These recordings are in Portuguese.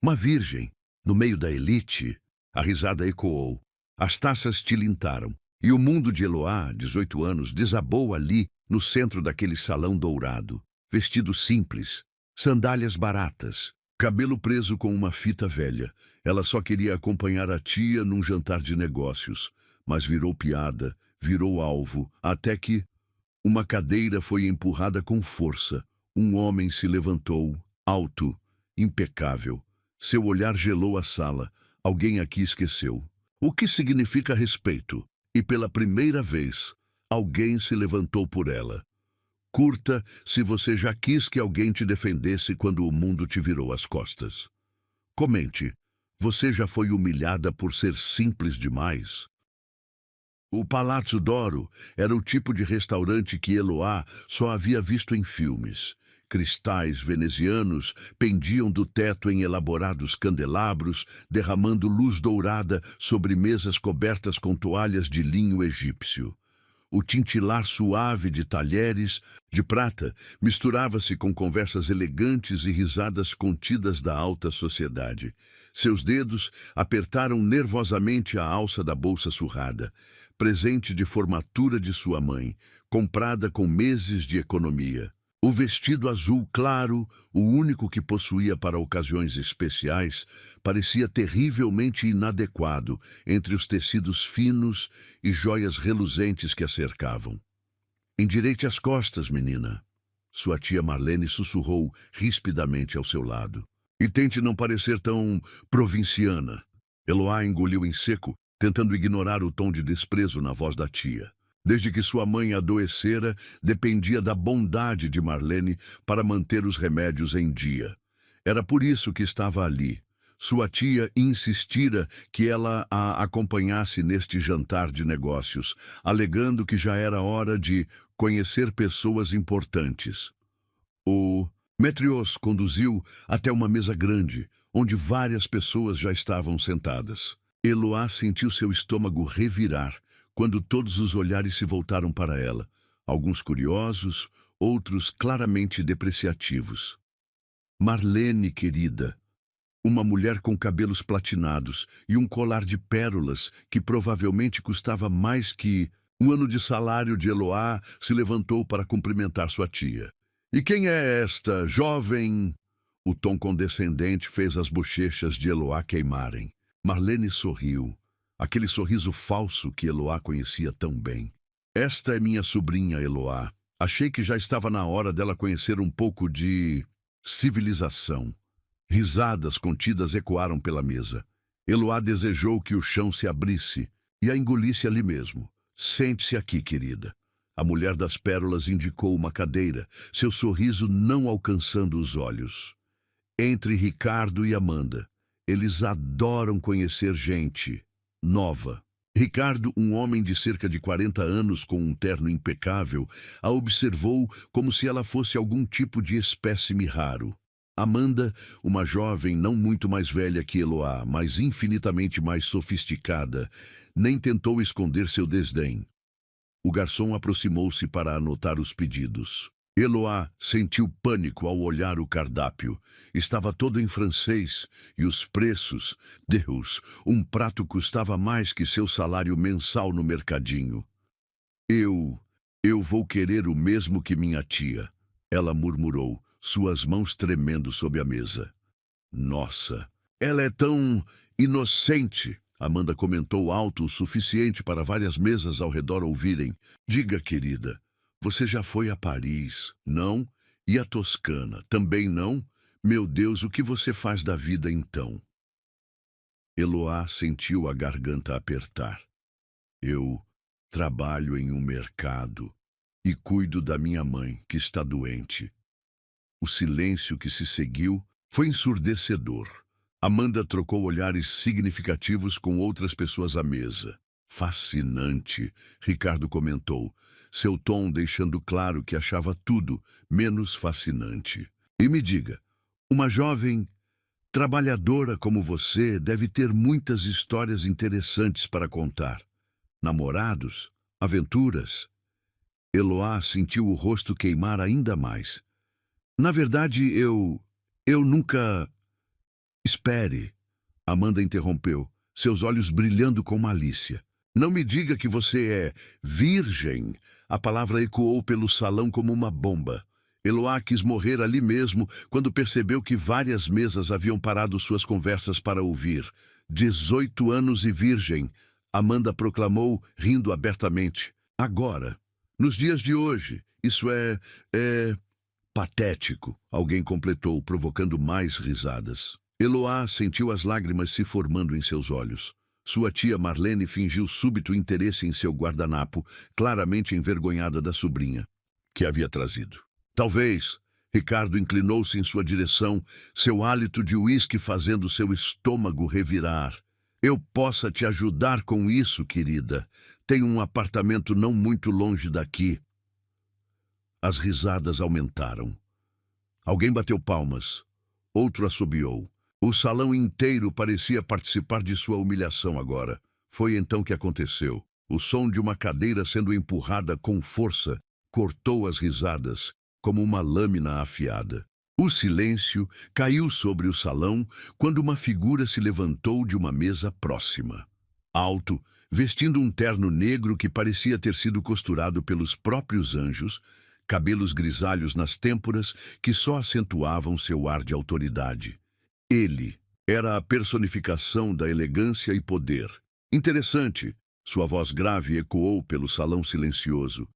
Uma virgem, no meio da elite? A risada ecoou. As taças tilintaram. E o mundo de Eloá, 18 anos, desabou ali, no centro daquele salão dourado. Vestido simples, sandálias baratas, cabelo preso com uma fita velha. Ela só queria acompanhar a tia num jantar de negócios. Mas virou piada, virou alvo, até que uma cadeira foi empurrada com força. Um homem se levantou, alto, impecável. Seu olhar gelou a sala. Alguém aqui esqueceu. O que significa respeito? E pela primeira vez, alguém se levantou por ela. Curta se você já quis que alguém te defendesse quando o mundo te virou as costas. Comente, você já foi humilhada por ser simples demais? O Palazzo d'Oro era o tipo de restaurante que Eloá só havia visto em filmes. Cristais venezianos pendiam do teto em elaborados candelabros, derramando luz dourada sobre mesas cobertas com toalhas de linho egípcio. O tintilar suave de talheres de prata misturava-se com conversas elegantes e risadas contidas da alta sociedade. Seus dedos apertaram nervosamente a alça da bolsa surrada, presente de formatura de sua mãe, comprada com meses de economia. O vestido azul claro, o único que possuía para ocasiões especiais, parecia terrivelmente inadequado entre os tecidos finos e joias reluzentes que a cercavam. Endireite as costas, menina. Sua tia Marlene sussurrou rispidamente ao seu lado. E tente não parecer tão provinciana. Eloá engoliu em seco, tentando ignorar o tom de desprezo na voz da tia. Desde que sua mãe adoecera, dependia da bondade de Marlene para manter os remédios em dia. Era por isso que estava ali. Sua tia insistira que ela a acompanhasse neste jantar de negócios, alegando que já era hora de conhecer pessoas importantes. O Metrios conduziu até uma mesa grande, onde várias pessoas já estavam sentadas. Eloá sentiu seu estômago revirar quando todos os olhares se voltaram para ela, alguns curiosos, outros claramente depreciativos. Marlene, querida, uma mulher com cabelos platinados e um colar de pérolas que provavelmente custava mais que um ano de salário de Eloá, se levantou para cumprimentar sua tia. E quem é esta jovem? O tom condescendente fez as bochechas de Eloá queimarem. Marlene sorriu. Aquele sorriso falso que Eloá conhecia tão bem. Esta é minha sobrinha, Eloá. Achei que já estava na hora dela conhecer um pouco de civilização. Risadas contidas ecoaram pela mesa. Eloá desejou que o chão se abrisse e a engolisse ali mesmo. Sente-se aqui, querida. A mulher das pérolas indicou uma cadeira, seu sorriso não alcançando os olhos. Entre Ricardo e Amanda. Eles adoram conhecer gente nova. Ricardo, um homem de cerca de 40 anos com um terno impecável, a observou como se ela fosse algum tipo de espécime raro. Amanda, uma jovem não muito mais velha que Eloá, mas infinitamente mais sofisticada, nem tentou esconder seu desdém. O garçom aproximou-se para anotar os pedidos. Eloá sentiu pânico ao olhar o cardápio. Estava todo em francês e os preços, Deus, um prato custava mais que seu salário mensal no mercadinho. Eu vou querer o mesmo que minha tia, ela murmurou, suas mãos tremendo sob a mesa. Nossa, ela é tão inocente, Amanda comentou alto o suficiente para várias mesas ao redor ouvirem. Diga, querida. Você já foi a Paris, não? E a Toscana, também não? Meu Deus, o que você faz da vida então? Eloá sentiu a garganta apertar. Eu trabalho em um mercado e cuido da minha mãe, que está doente. O silêncio que se seguiu foi ensurdecedor. Amanda trocou olhares significativos com outras pessoas à mesa. Fascinante, Ricardo comentou, seu tom deixando claro que achava tudo menos fascinante. E me diga, uma jovem trabalhadora como você deve ter muitas histórias interessantes para contar. Namorados? Aventuras? Eloá sentiu o rosto queimar ainda mais. Na verdade, eu nunca... Espere, Amanda interrompeu, seus olhos brilhando com malícia. Não me diga que você é virgem. A palavra ecoou pelo salão como uma bomba. Eloá quis morrer ali mesmo quando percebeu que várias mesas haviam parado suas conversas para ouvir. 18 anos e virgem, Amanda proclamou, rindo abertamente. Agora, nos dias de hoje, isso é patético, alguém completou, provocando mais risadas. Eloá sentiu as lágrimas se formando em seus olhos. Sua tia Marlene fingiu súbito interesse em seu guardanapo, claramente envergonhada da sobrinha, que havia trazido. Talvez, Ricardo inclinou-se em sua direção, seu hálito de uísque fazendo seu estômago revirar. Eu possa te ajudar com isso, querida. Tenho um apartamento não muito longe daqui. As risadas aumentaram. Alguém bateu palmas. Outro assobiou. O salão inteiro parecia participar de sua humilhação agora. Foi então que aconteceu. O som de uma cadeira sendo empurrada com força cortou as risadas, como uma lâmina afiada. O silêncio caiu sobre o salão quando uma figura se levantou de uma mesa próxima. Alto, vestindo um terno negro que parecia ter sido costurado pelos próprios anjos, cabelos grisalhos nas têmporas que só acentuavam seu ar de autoridade. Ele era a personificação da elegância e poder. Interessante, sua voz grave ecoou pelo salão silencioso.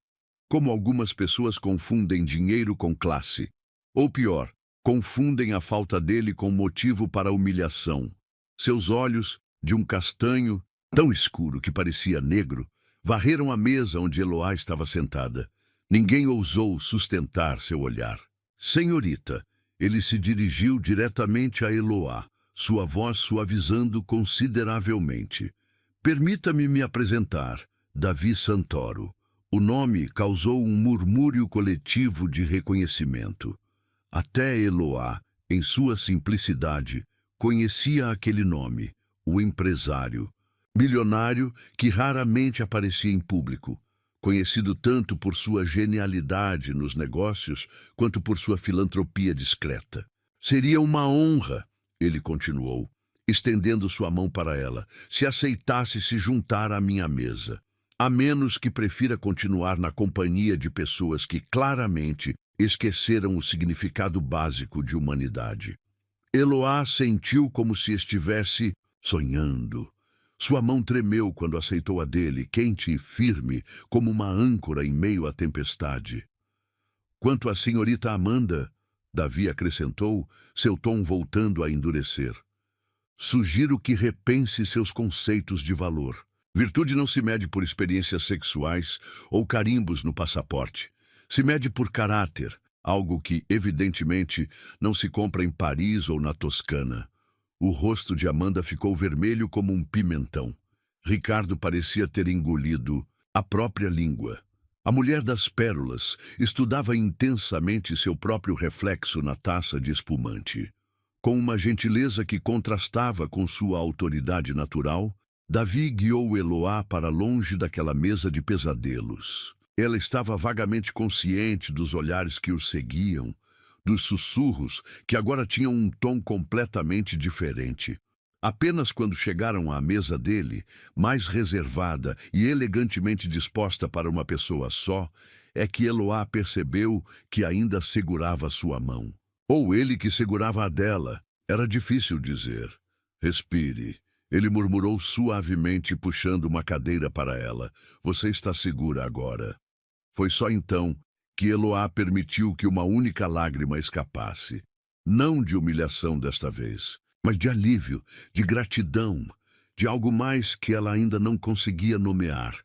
Como algumas pessoas confundem dinheiro com classe. Ou pior, confundem a falta dele com motivo para humilhação. Seus olhos, de um castanho tão escuro que parecia negro, varreram a mesa onde Eloá estava sentada. Ninguém ousou sustentar seu olhar. Senhorita, ele se dirigiu diretamente a Eloá, sua voz suavizando consideravelmente. Permita-me me apresentar, Davi Santoro. O nome causou um murmúrio coletivo de reconhecimento. Até Eloá, em sua simplicidade, conhecia aquele nome, o empresário. Bilionário que raramente aparecia em público, conhecido tanto por sua genialidade nos negócios quanto por sua filantropia discreta. Seria uma honra, ele continuou, estendendo sua mão para ela, se aceitasse se juntar à minha mesa, a menos que prefira continuar na companhia de pessoas que claramente esqueceram o significado básico de humanidade. Eloá sentiu como se estivesse sonhando. Sua mão tremeu quando aceitou a dele, quente e firme, como uma âncora em meio à tempestade. Quanto à senhorita Amanda, Davi acrescentou, seu tom voltando a endurecer. Sugiro que repense seus conceitos de valor. Virtude não se mede por experiências sexuais ou carimbos no passaporte. Se mede por caráter, algo que, evidentemente, não se compra em Paris ou na Toscana. O rosto de Amanda ficou vermelho como um pimentão. Ricardo parecia ter engolido a própria língua. A mulher das pérolas estudava intensamente seu próprio reflexo na taça de espumante. Com uma gentileza que contrastava com sua autoridade natural, Davi guiou Eloá para longe daquela mesa de pesadelos. Ela estava vagamente consciente dos olhares que o seguiam, dos sussurros que agora tinham um tom completamente diferente. Apenas quando chegaram à mesa dele, mais reservada e elegantemente disposta para uma pessoa só, é que Eloá percebeu que ainda segurava sua mão. Ou ele que segurava a dela. Era difícil dizer. Respire. Ele murmurou suavemente, puxando uma cadeira para ela. Você está segura agora. Foi só então que Eloá permitiu que uma única lágrima escapasse. Não de humilhação desta vez, mas de alívio, de gratidão, de algo mais que ela ainda não conseguia nomear.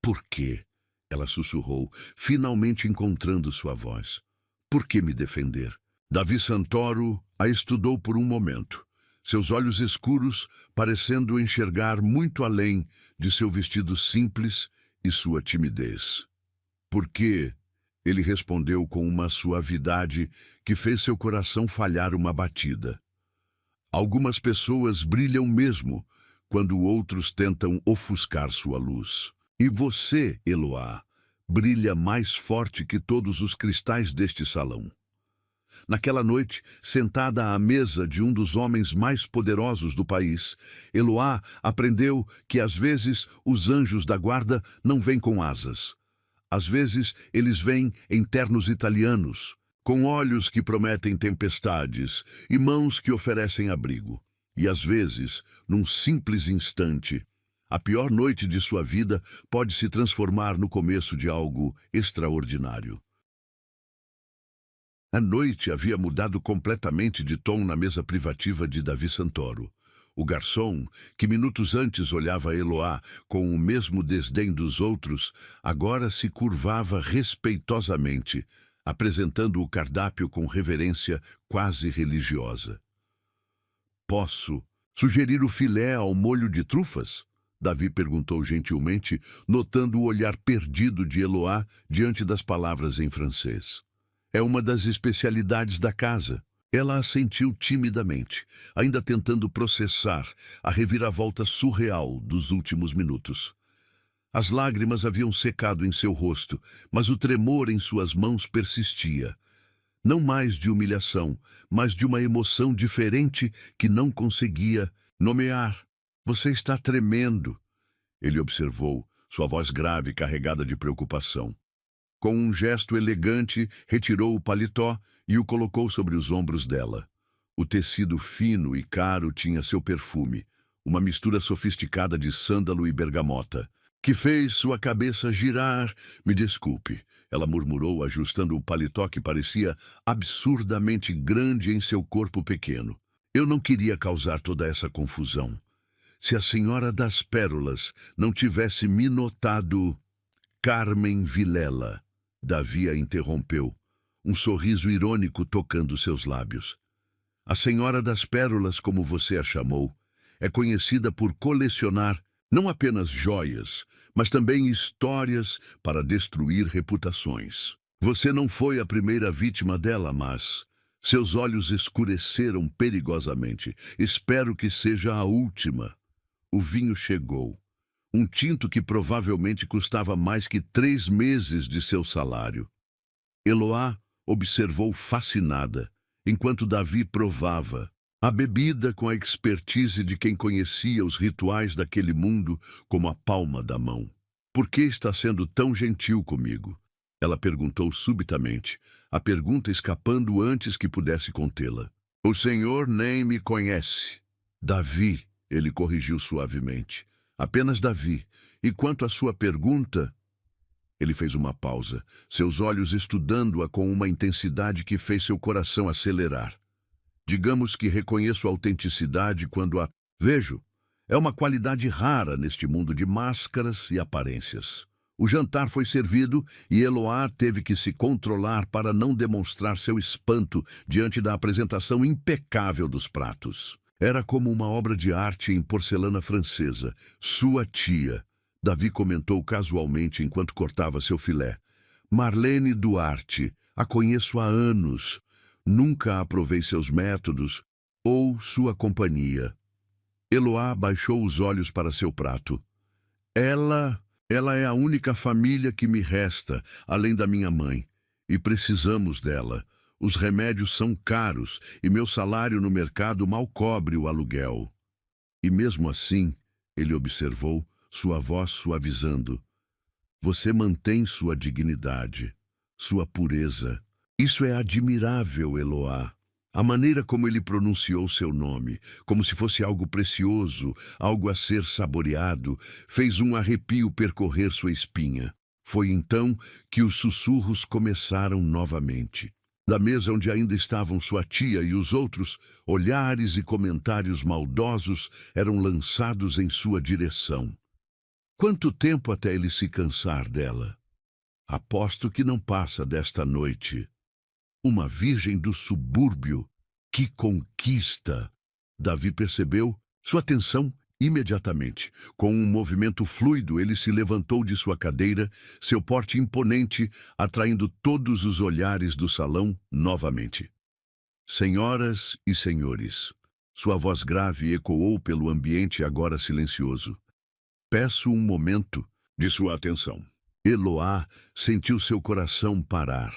Por quê? Ela sussurrou, finalmente encontrando sua voz. Por que me defender? Davi Santoro a estudou por um momento, seus olhos escuros parecendo enxergar muito além de seu vestido simples e sua timidez. Por quê? Ele respondeu com uma suavidade que fez seu coração falhar uma batida. Algumas pessoas brilham mesmo quando outros tentam ofuscar sua luz. E você, Eloá, brilha mais forte que todos os cristais deste salão. Naquela noite, sentada à mesa de um dos homens mais poderosos do país, Eloá aprendeu que às vezes os anjos da guarda não vêm com asas. Às vezes eles vêm em ternos italianos, com olhos que prometem tempestades e mãos que oferecem abrigo. E às vezes, num simples instante, a pior noite de sua vida pode se transformar no começo de algo extraordinário. A noite havia mudado completamente de tom na mesa privativa de Davi Santoro. O garçom, que minutos antes olhava Eloá com o mesmo desdém dos outros, agora se curvava respeitosamente, apresentando o cardápio com reverência quase religiosa. "Posso sugerir o filé ao molho de trufas?" Davi perguntou gentilmente, notando o olhar perdido de Eloá diante das palavras em francês. "É uma das especialidades da casa." Ela assentiu timidamente, ainda tentando processar a reviravolta surreal dos últimos minutos. As lágrimas haviam secado em seu rosto, mas o tremor em suas mãos persistia. Não mais de humilhação, mas de uma emoção diferente que não conseguia nomear. "Você está tremendo", ele observou, sua voz grave carregada de preocupação. Com um gesto elegante, retirou o paletó e o colocou sobre os ombros dela. O tecido fino e caro tinha seu perfume, uma mistura sofisticada de sândalo e bergamota, que fez sua cabeça girar. "Me desculpe", ela murmurou, ajustando o paletó que parecia absurdamente grande em seu corpo pequeno. "Eu não queria causar toda essa confusão. Se a Senhora das Pérolas não tivesse me notado..." "Carmen Vilela", Davi a interrompeu, um sorriso irônico tocando seus lábios. "A Senhora das Pérolas, como você a chamou, é conhecida por colecionar não apenas joias, mas também histórias para destruir reputações. Você não foi a primeira vítima dela, mas seus olhos escureceram perigosamente. Espero que seja a última." O vinho chegou. Um tinto que provavelmente custava mais que 3 meses de seu salário. Eloá observou fascinada, enquanto Davi provava a bebida com a expertise de quem conhecia os rituais daquele mundo como a palma da mão. "Por que está sendo tão gentil comigo?" ela perguntou subitamente, a pergunta escapando antes que pudesse contê-la. "O senhor nem me conhece." "Davi", ele corrigiu suavemente. "Apenas Davi. E quanto à sua pergunta..." Ele fez uma pausa, seus olhos estudando-a com uma intensidade que fez seu coração acelerar. "Digamos que reconheço a autenticidade quando a vejo. É uma qualidade rara neste mundo de máscaras e aparências." O jantar foi servido e Eloá teve que se controlar para não demonstrar seu espanto diante da apresentação impecável dos pratos. Era como uma obra de arte em porcelana francesa. "Sua tia", Davi comentou casualmente enquanto cortava seu filé. "Marlene Duarte. A conheço há anos. Nunca aprovei seus métodos ou sua companhia." Eloá baixou os olhos para seu prato. Ela é a única família que me resta, além da minha mãe. E precisamos dela. Os remédios são caros e meu salário no mercado mal cobre o aluguel." "E mesmo assim", ele observou, sua voz suavizando, "você mantém sua dignidade, sua pureza. Isso é admirável, Eloá." A maneira como ele pronunciou seu nome, como se fosse algo precioso, algo a ser saboreado, fez um arrepio percorrer sua espinha. Foi então que os sussurros começaram novamente. Da mesa onde ainda estavam sua tia e os outros, olhares e comentários maldosos eram lançados em sua direção. Quanto tempo até ele se cansar dela? Aposto que não passa desta noite. Uma virgem do subúrbio. Que conquista! Davi percebeu sua atenção imediatamente. Com um movimento fluido, ele se levantou de sua cadeira, seu porte imponente, atraindo todos os olhares do salão novamente. "Senhoras e senhores", sua voz grave ecoou pelo ambiente agora silencioso. "Peço um momento de sua atenção." Eloá sentiu seu coração parar.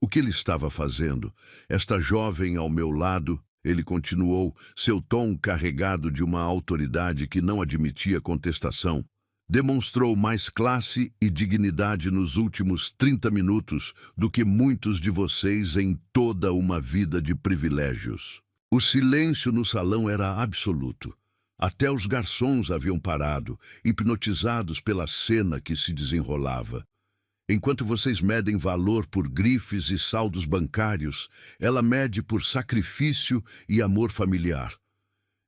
O que ele estava fazendo? Esta jovem ao meu lado, ele continuou, seu tom carregado de uma autoridade que não admitia contestação, demonstrou mais classe e dignidade nos últimos 30 minutos do que muitos de vocês em toda uma vida de privilégios. O silêncio no salão era absoluto. Até os garçons haviam parado, hipnotizados pela cena que se desenrolava. Enquanto vocês medem valor por grifes e saldos bancários, ela mede por sacrifício e amor familiar.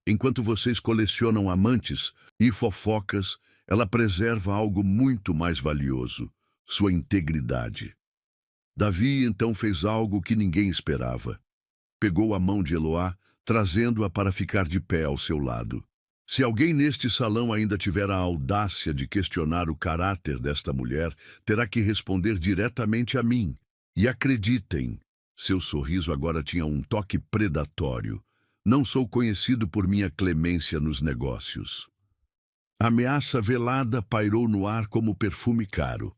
Enquanto vocês colecionam amantes e fofocas, ela preserva algo muito mais valioso, sua integridade. Davi então fez algo que ninguém esperava. Pegou a mão de Eloá, trazendo-a para ficar de pé ao seu lado. Se alguém neste salão ainda tiver a audácia de questionar o caráter desta mulher, terá que responder diretamente a mim. E acreditem, seu sorriso agora tinha um toque predatório. Não sou conhecido por minha clemência nos negócios. A ameaça velada pairou no ar como perfume caro.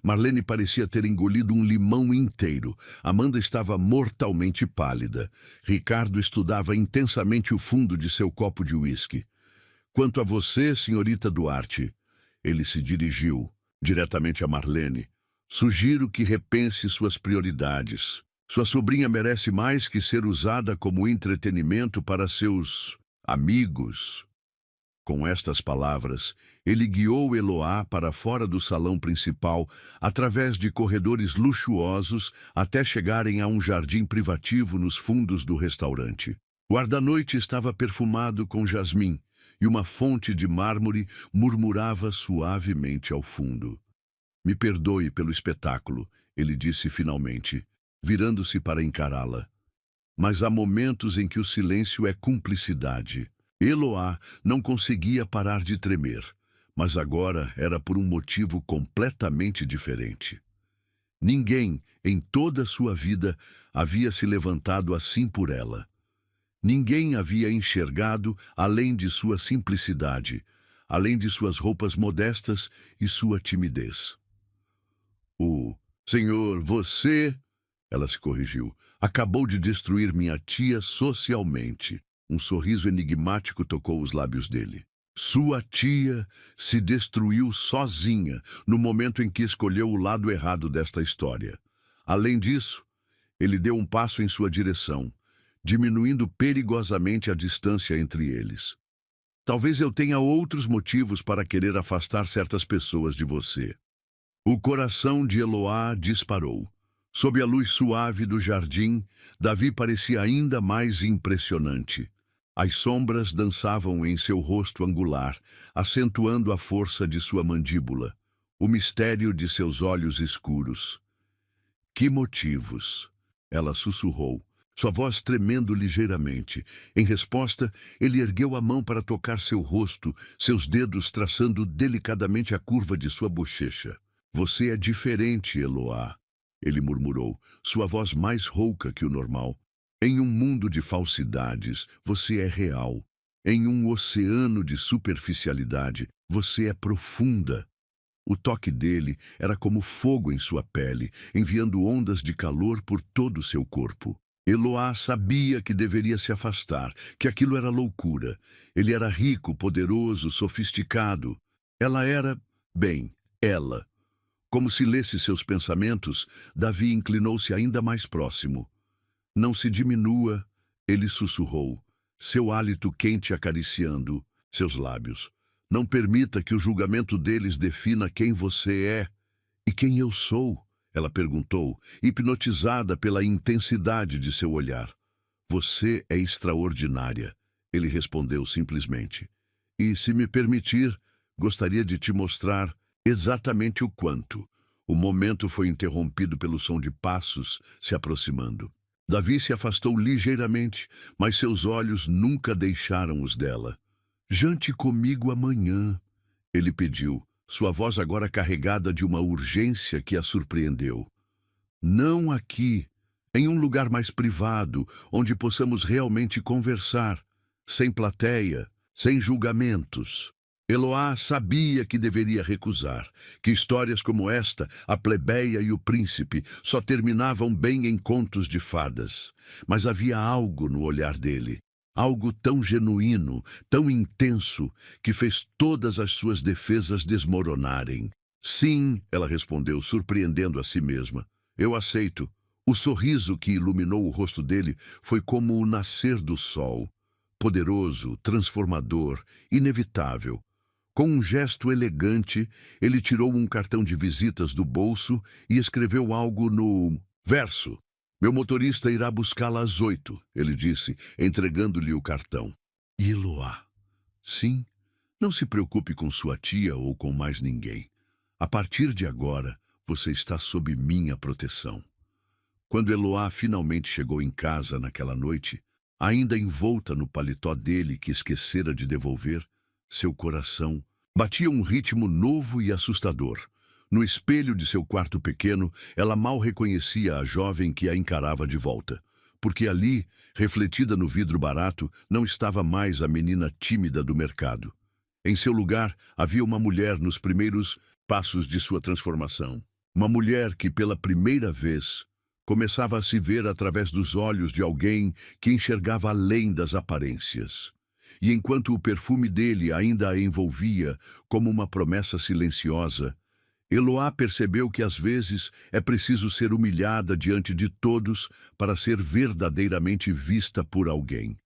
Marlene parecia ter engolido um limão inteiro. Amanda estava mortalmente pálida. Ricardo estudava intensamente o fundo de seu copo de uísque. Quanto a você, senhorita Duarte, ele se dirigiu diretamente a Marlene. Sugiro que repense suas prioridades. Sua sobrinha merece mais que ser usada como entretenimento para seus amigos. Com estas palavras, ele guiou Eloá para fora do salão principal, através de corredores luxuosos, até chegarem a um jardim privativo nos fundos do restaurante. O ar da noite estava perfumado com jasmim, e uma fonte de mármore murmurava suavemente ao fundo. Me perdoe pelo espetáculo, ele disse finalmente, virando-se para encará-la. Mas há momentos em que o silêncio é cumplicidade. Eloá não conseguia parar de tremer, mas agora era por um motivo completamente diferente. Ninguém, em toda a sua vida, havia se levantado assim por ela. Ninguém havia enxergado além de sua simplicidade, além de suas roupas modestas e sua timidez. Senhor, você, ela se corrigiu, acabou de destruir minha tia socialmente. Um sorriso enigmático tocou os lábios dele. Sua tia se destruiu sozinha no momento em que escolheu o lado errado desta história. Além disso, ele deu um passo em sua direção, diminuindo perigosamente a distância entre eles. Talvez eu tenha outros motivos para querer afastar certas pessoas de você. O coração de Eloá disparou. Sob a luz suave do jardim, Davi parecia ainda mais impressionante. As sombras dançavam em seu rosto angular, acentuando a força de sua mandíbula, o mistério de seus olhos escuros. Que motivos? Ela sussurrou, sua voz tremendo ligeiramente. Em resposta, ele ergueu a mão para tocar seu rosto, seus dedos traçando delicadamente a curva de sua bochecha. Você é diferente, Eloá, ele murmurou, sua voz mais rouca que o normal. Em um mundo de falsidades, você é real. Em um oceano de superficialidade, você é profunda. O toque dele era como fogo em sua pele, enviando ondas de calor por todo o seu corpo. Eloá sabia que deveria se afastar, que aquilo era loucura. Ele era rico, poderoso, sofisticado. Ela era, ela. Como se lesse seus pensamentos, Davi inclinou-se ainda mais próximo. Não se diminua, ele sussurrou, seu hálito quente acariciando seus lábios. Não permita que o julgamento deles defina quem você é e quem eu sou. Ela perguntou, hipnotizada pela intensidade de seu olhar. Você é extraordinária, ele respondeu simplesmente. E, se me permitir, gostaria de te mostrar exatamente o quanto. O momento foi interrompido pelo som de passos se aproximando. Davi se afastou ligeiramente, mas seus olhos nunca deixaram os dela. Jante comigo amanhã, ele pediu, sua voz agora carregada de uma urgência que a surpreendeu. Não aqui, em um lugar mais privado, onde possamos realmente conversar, sem plateia, sem julgamentos. Eloá sabia que deveria recusar, que histórias como esta, a plebeia e o príncipe, só terminavam bem em contos de fadas. Mas havia algo no olhar dele, algo tão genuíno, tão intenso, que fez todas as suas defesas desmoronarem. Sim, ela respondeu, surpreendendo a si mesma. Eu aceito. O sorriso que iluminou o rosto dele foi como o nascer do sol. Poderoso, transformador, inevitável. Com um gesto elegante, ele tirou um cartão de visitas do bolso e escreveu algo no verso. Meu motorista irá buscá-la às 8, ele disse, entregando-lhe o cartão. E Eloá? Sim, não se preocupe com sua tia ou com mais ninguém. A partir de agora, você está sob minha proteção. Quando Eloá finalmente chegou em casa naquela noite, ainda envolta no paletó dele que esquecera de devolver, seu coração batia um ritmo novo e assustador. No espelho de seu quarto pequeno, ela mal reconhecia a jovem que a encarava de volta, porque ali, refletida no vidro barato, não estava mais a menina tímida do mercado. Em seu lugar, havia uma mulher nos primeiros passos de sua transformação. Uma mulher que, pela primeira vez, começava a se ver através dos olhos de alguém que enxergava além das aparências. E enquanto o perfume dele ainda a envolvia como uma promessa silenciosa, Eloá percebeu que às vezes é preciso ser humilhada diante de todos para ser verdadeiramente vista por alguém.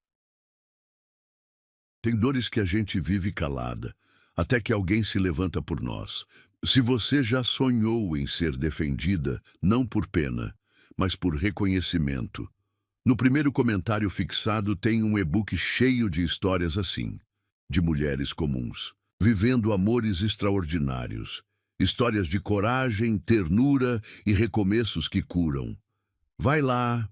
Tem dores que a gente vive calada, até que alguém se levanta por nós. Se você já sonhou em ser defendida, não por pena, mas por reconhecimento. No primeiro comentário fixado tem um e-book cheio de histórias assim, de mulheres comuns, vivendo amores extraordinários, histórias de coragem, ternura e recomeços que curam. Vai lá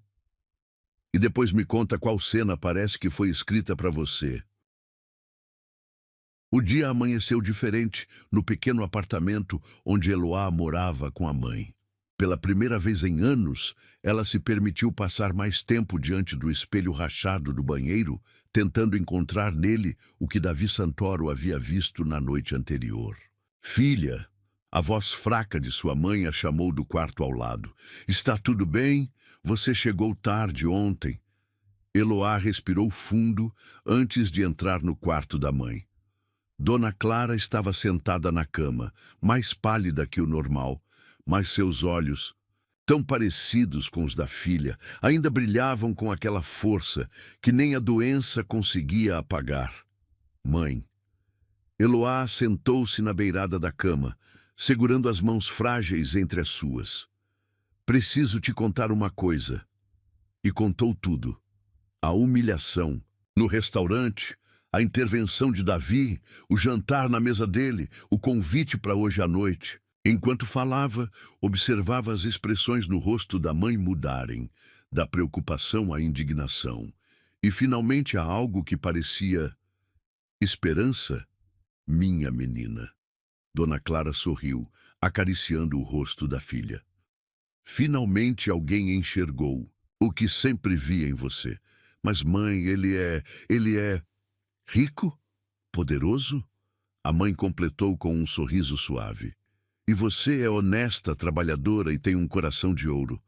e depois me conta qual cena parece que foi escrita para você. O dia amanheceu diferente no pequeno apartamento onde Eloá morava com a mãe. Pela primeira vez em anos, ela se permitiu passar mais tempo diante do espelho rachado do banheiro, tentando encontrar nele o que Davi Santoro havia visto na noite anterior. Filha, a voz fraca de sua mãe a chamou do quarto ao lado. Está tudo bem? Você chegou tarde ontem. Eloá respirou fundo antes de entrar no quarto da mãe. Dona Clara estava sentada na cama, mais pálida que o normal, mas seus olhos, tão parecidos com os da filha, ainda brilhavam com aquela força que nem a doença conseguia apagar. Mãe. Eloá sentou-se na beirada da cama, segurando as mãos frágeis entre as suas. Preciso te contar uma coisa. E contou tudo. A humilhação, no restaurante, a intervenção de Davi, o jantar na mesa dele, o convite para hoje à noite. Enquanto falava, observava as expressões no rosto da mãe mudarem, da preocupação à indignação, e finalmente a algo que parecia esperança. Minha menina. Dona Clara sorriu, acariciando o rosto da filha. Finalmente alguém enxergou o que sempre via em você. Mas mãe, ele é rico? Poderoso? A mãe completou com um sorriso suave. E você é honesta, trabalhadora e tem um coração de ouro.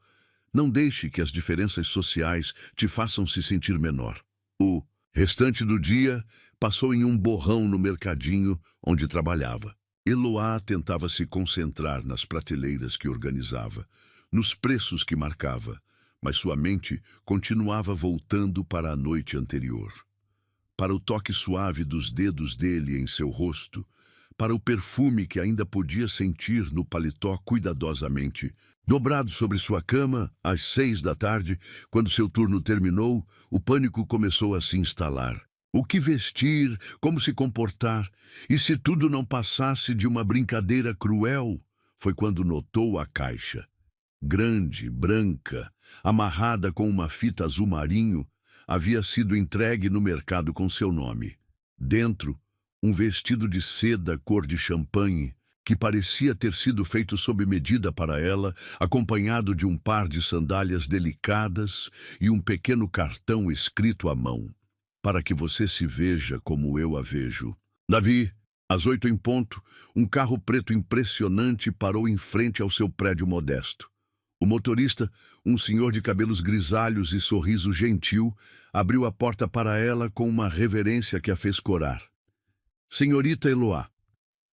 Não deixe que as diferenças sociais te façam se sentir menor. O restante do dia passou em um borrão no mercadinho onde trabalhava. Eloá tentava se concentrar nas prateleiras que organizava, nos preços que marcava, mas sua mente continuava voltando para a noite anterior. Para o toque suave dos dedos dele em seu rosto, para o perfume que ainda podia sentir no paletó cuidadosamente. Dobrado sobre sua cama, às 6 da tarde, quando seu turno terminou, o pânico começou a se instalar. O que vestir, como se comportar, e se tudo não passasse de uma brincadeira cruel, foi quando notou a caixa. Grande, branca, amarrada com uma fita azul marinho, havia sido entregue no mercado com seu nome. Dentro, um vestido de seda cor de champanhe, que parecia ter sido feito sob medida para ela, acompanhado de um par de sandálias delicadas e um pequeno cartão escrito à mão. Para que você se veja como eu a vejo. Davi, Às 8 em ponto, um carro preto impressionante parou em frente ao seu prédio modesto. O motorista, um senhor de cabelos grisalhos e sorriso gentil, abriu a porta para ela com uma reverência que a fez corar. Senhorita Eloá.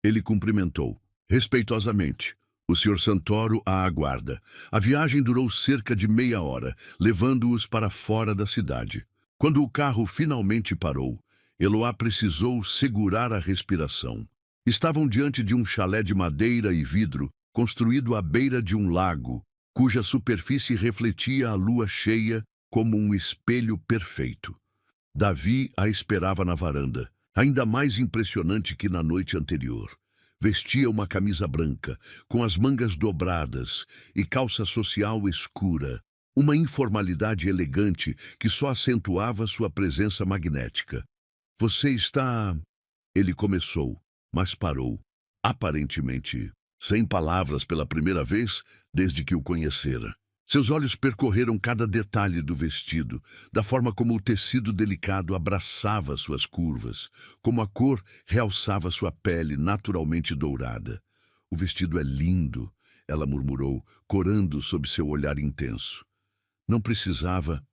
Ele cumprimentou, respeitosamente. O Sr. Santoro a aguarda. A viagem durou cerca de meia hora, levando-os para fora da cidade. Quando o carro finalmente parou, Eloá precisou segurar a respiração. Estavam diante de um chalé de madeira e vidro, construído à beira de um lago, cuja superfície refletia a lua cheia como um espelho perfeito. Davi a esperava na varanda, ainda mais impressionante que na noite anterior. Vestia uma camisa branca, com as mangas dobradas e calça social escura, uma informalidade elegante que só acentuava sua presença magnética. Você está... Ele começou, mas parou, aparentemente, sem palavras pela primeira vez desde que o conhecera. Seus olhos percorreram cada detalhe do vestido, da forma como o tecido delicado abraçava suas curvas, como a cor realçava sua pele naturalmente dourada. O vestido é lindo, ela murmurou, corando sob seu olhar intenso. Não precisava.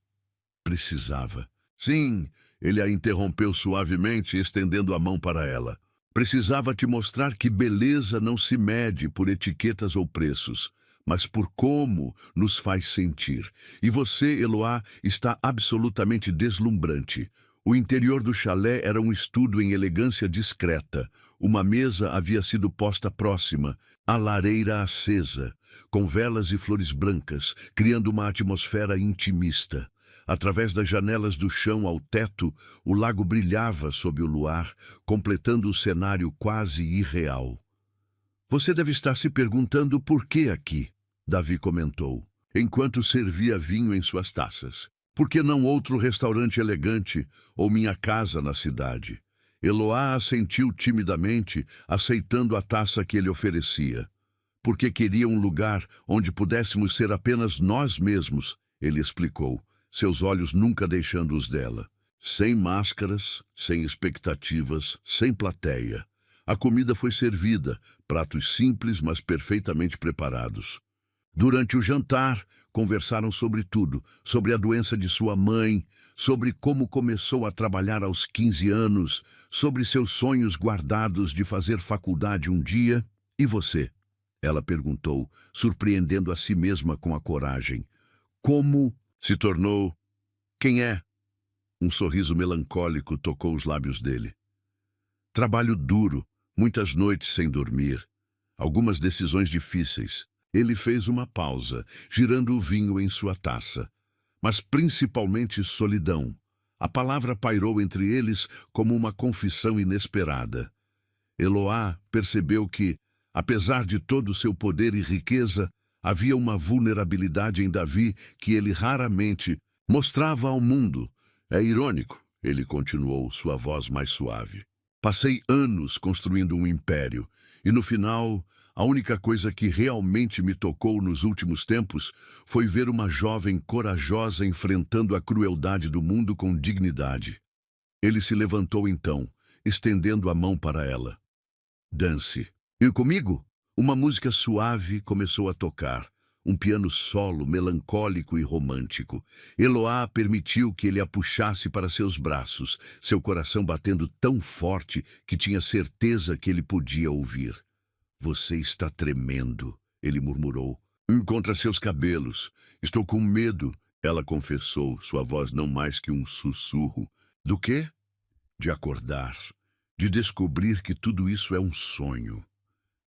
Precisava. Sim, ele a interrompeu suavemente, estendendo a mão para ela. Precisava te mostrar que beleza não se mede por etiquetas ou preços, mas por como nos faz sentir. E você, Eloá, está absolutamente deslumbrante. O interior do chalé era um estudo em elegância discreta. Uma mesa havia sido posta próxima, a lareira acesa, com velas e flores brancas, criando uma atmosfera intimista. Através das janelas do chão ao teto, o lago brilhava sob o luar, completando o cenário quase irreal. Você deve estar se perguntando por que aqui, Davi comentou, enquanto servia vinho em suas taças. Por que não outro restaurante elegante ou minha casa na cidade? Eloá assentiu timidamente, aceitando a taça que ele oferecia. Porque queria um lugar onde pudéssemos ser apenas nós mesmos, ele explicou, seus olhos nunca deixando os dela. Sem máscaras, sem expectativas, sem plateia. A comida foi servida, pratos simples, mas perfeitamente preparados. Durante o jantar, conversaram sobre tudo, sobre a doença de sua mãe, sobre como começou a trabalhar aos 15 anos, sobre seus sonhos guardados de fazer faculdade um dia. E você? Ela perguntou, surpreendendo a si mesma com a coragem. Como se tornou? Quem é? Um sorriso melancólico tocou os lábios dele. Trabalho duro, muitas noites sem dormir, algumas decisões difíceis. Ele fez uma pausa, girando o vinho em sua taça. Mas principalmente solidão. A palavra pairou entre eles como uma confissão inesperada. Eloá percebeu que, apesar de todo o seu poder e riqueza, havia uma vulnerabilidade em Davi que ele raramente mostrava ao mundo. É irônico, ele continuou, sua voz mais suave. Passei anos construindo um império, e no final, a única coisa que realmente me tocou nos últimos tempos foi ver uma jovem corajosa enfrentando a crueldade do mundo com dignidade. Ele se levantou então, estendendo a mão para ela. Dance. E comigo? Uma música suave começou a tocar, um piano solo melancólico e romântico. Eloá permitiu que ele a puxasse para seus braços, seu coração batendo tão forte que tinha certeza que ele podia ouvir. Você está tremendo, ele murmurou. Encontra seus cabelos. Estou com medo, ela confessou, sua voz não mais que um sussurro. Do quê? De acordar, de descobrir que tudo isso é um sonho.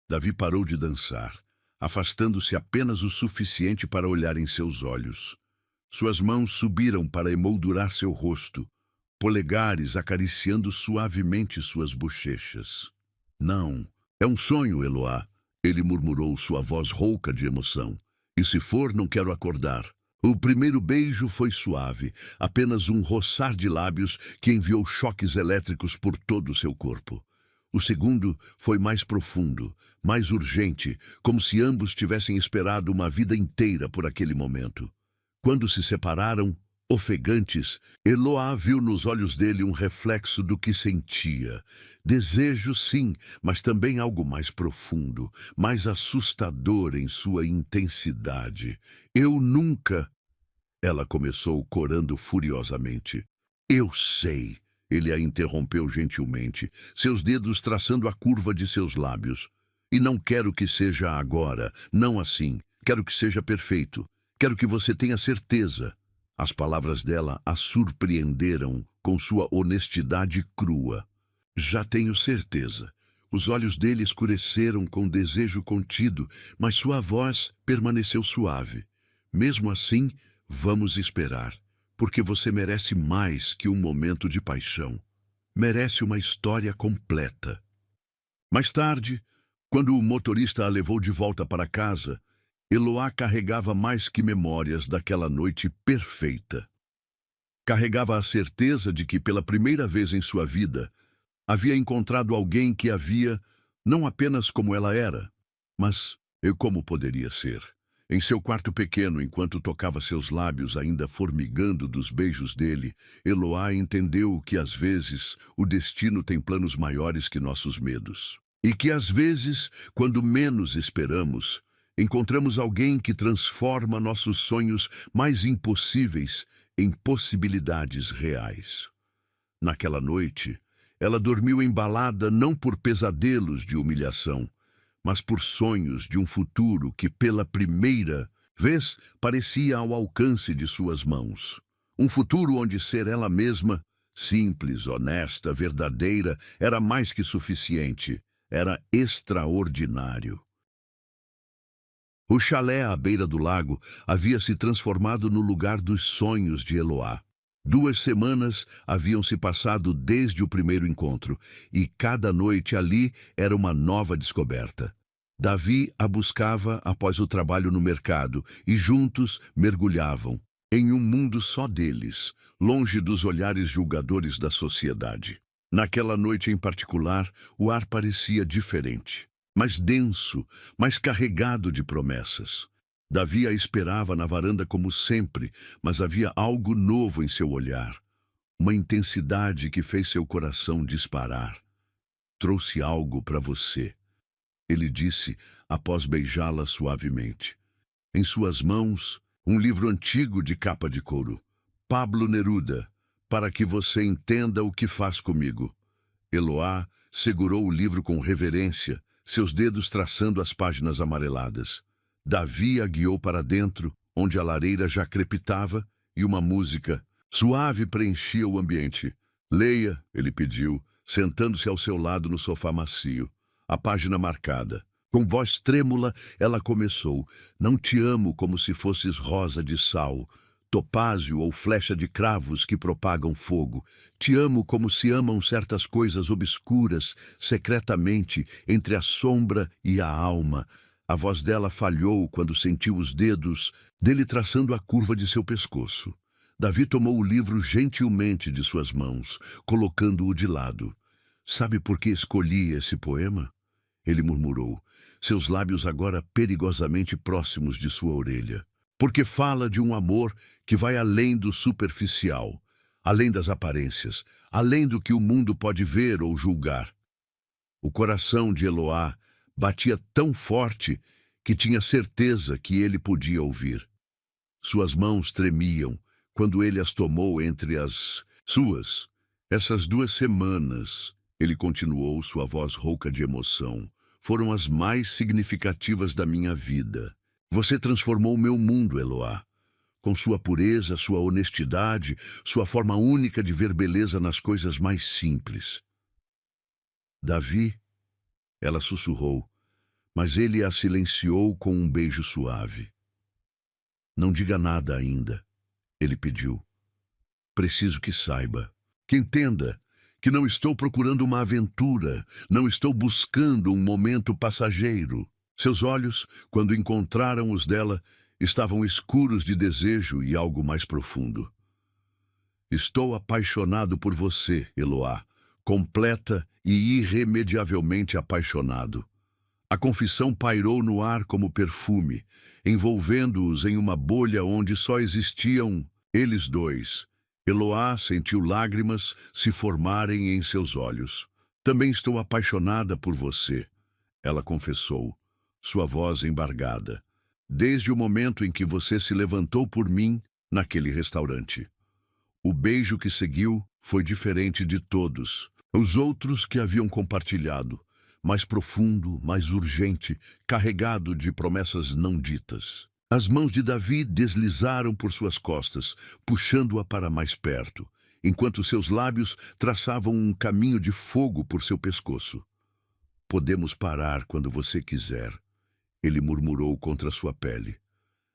Davi parou de dançar, afastando-se apenas o suficiente para olhar em seus olhos. Suas mãos subiram para emoldurar seu rosto, polegares acariciando suavemente suas bochechas. Não, é um sonho, Eloá, ele murmurou, sua voz rouca de emoção. E se for, não quero acordar. O primeiro beijo foi suave, apenas um roçar de lábios que enviou choques elétricos por todo o seu corpo. O segundo foi mais profundo, mais urgente, como se ambos tivessem esperado uma vida inteira por aquele momento. Quando se separaram, ofegantes, Eloá viu nos olhos dele um reflexo do que sentia. Desejo, sim, mas também algo mais profundo, mais assustador em sua intensidade. Eu nunca... Ela começou corando furiosamente. Eu sei, ele a interrompeu gentilmente, seus dedos traçando a curva de seus lábios. E não quero que seja agora, não assim. Quero que seja perfeito. Quero que você tenha certeza. As palavras dela a surpreenderam com sua honestidade crua. Já tenho certeza. Os olhos dele escureceram com desejo contido, mas sua voz permaneceu suave. Mesmo assim, vamos esperar, porque você merece mais que um momento de paixão. Merece uma história completa. Mais tarde, quando o motorista a levou de volta para casa, Eloá carregava mais que memórias daquela noite perfeita. Carregava a certeza de que, pela primeira vez em sua vida, havia encontrado alguém que a via não apenas como ela era, mas como poderia ser. Em seu quarto pequeno, enquanto tocava seus lábios ainda formigando dos beijos dele, Eloá entendeu que, às vezes, o destino tem planos maiores que nossos medos. E que, às vezes, quando menos esperamos, encontramos alguém que transforma nossos sonhos mais impossíveis em possibilidades reais. Naquela noite, ela dormiu embalada não por pesadelos de humilhação, mas por sonhos de um futuro que, pela primeira vez, parecia ao alcance de suas mãos. Um futuro onde ser ela mesma, simples, honesta, verdadeira, era mais que suficiente, era extraordinário. O chalé à beira do lago havia se transformado no lugar dos sonhos de Eloá. 2 semanas haviam se passado desde o primeiro encontro, e cada noite ali era uma nova descoberta. Davi a buscava após o trabalho no mercado, e juntos mergulhavam em um mundo só deles, longe dos olhares julgadores da sociedade. Naquela noite em particular, o ar parecia diferente, mais denso, mais carregado de promessas. Davi a esperava na varanda como sempre, mas havia algo novo em seu olhar, uma intensidade que fez seu coração disparar. Trouxe algo para você, ele disse após beijá-la suavemente. Em suas mãos, um livro antigo de capa de couro. Pablo Neruda, para que você entenda o que faz comigo. Eloá segurou o livro com reverência, seus dedos traçando as páginas amareladas. Davi a guiou para dentro, onde a lareira já crepitava e uma música suave preenchia o ambiente. Leia, ele pediu, sentando-se ao seu lado no sofá macio, a página marcada. Com voz trêmula, ela começou. Não te amo como se fosses rosa de sal, topázio ou flecha de cravos que propagam fogo. Te amo como se amam certas coisas obscuras, secretamente, entre a sombra e a alma. A voz dela falhou quando sentiu os dedos dele traçando a curva de seu pescoço. Davi tomou o livro gentilmente de suas mãos, colocando-o de lado. Sabe por que escolhi esse poema? Ele murmurou, seus lábios agora perigosamente próximos de sua orelha. Porque fala de um amor que vai além do superficial, além das aparências, além do que o mundo pode ver ou julgar. O coração de Eloá batia tão forte que tinha certeza que ele podia ouvir. Suas mãos tremiam quando ele as tomou entre as suas. Essas 2 semanas, ele continuou, sua voz rouca de emoção, foram as mais significativas da minha vida. Você transformou o meu mundo, Eloá. Com sua pureza, sua honestidade, sua forma única de ver beleza nas coisas mais simples. Davi, ela sussurrou, mas ele a silenciou com um beijo suave. Não diga nada ainda, ele pediu. Preciso que saiba, que entenda, que não estou procurando uma aventura, não estou buscando um momento passageiro. Seus olhos, quando encontraram os dela, estavam escuros de desejo e algo mais profundo. Estou apaixonado por você, Eloá, completa e irremediavelmente apaixonado. A confissão pairou no ar como perfume, envolvendo-os em uma bolha onde só existiam Eles dois. Eloá sentiu lágrimas se formarem em seus olhos. Também estou apaixonada por você, ela confessou, sua voz embargada. Desde o momento em que você se levantou por mim naquele restaurante. O beijo que seguiu foi diferente de todos. Os outros que haviam compartilhado, mais profundo, mais urgente, carregado de promessas não ditas. As mãos de Davi deslizaram por suas costas, puxando-a para mais perto, enquanto seus lábios traçavam um caminho de fogo por seu pescoço. Podemos parar quando você quiser, ele murmurou contra sua pele.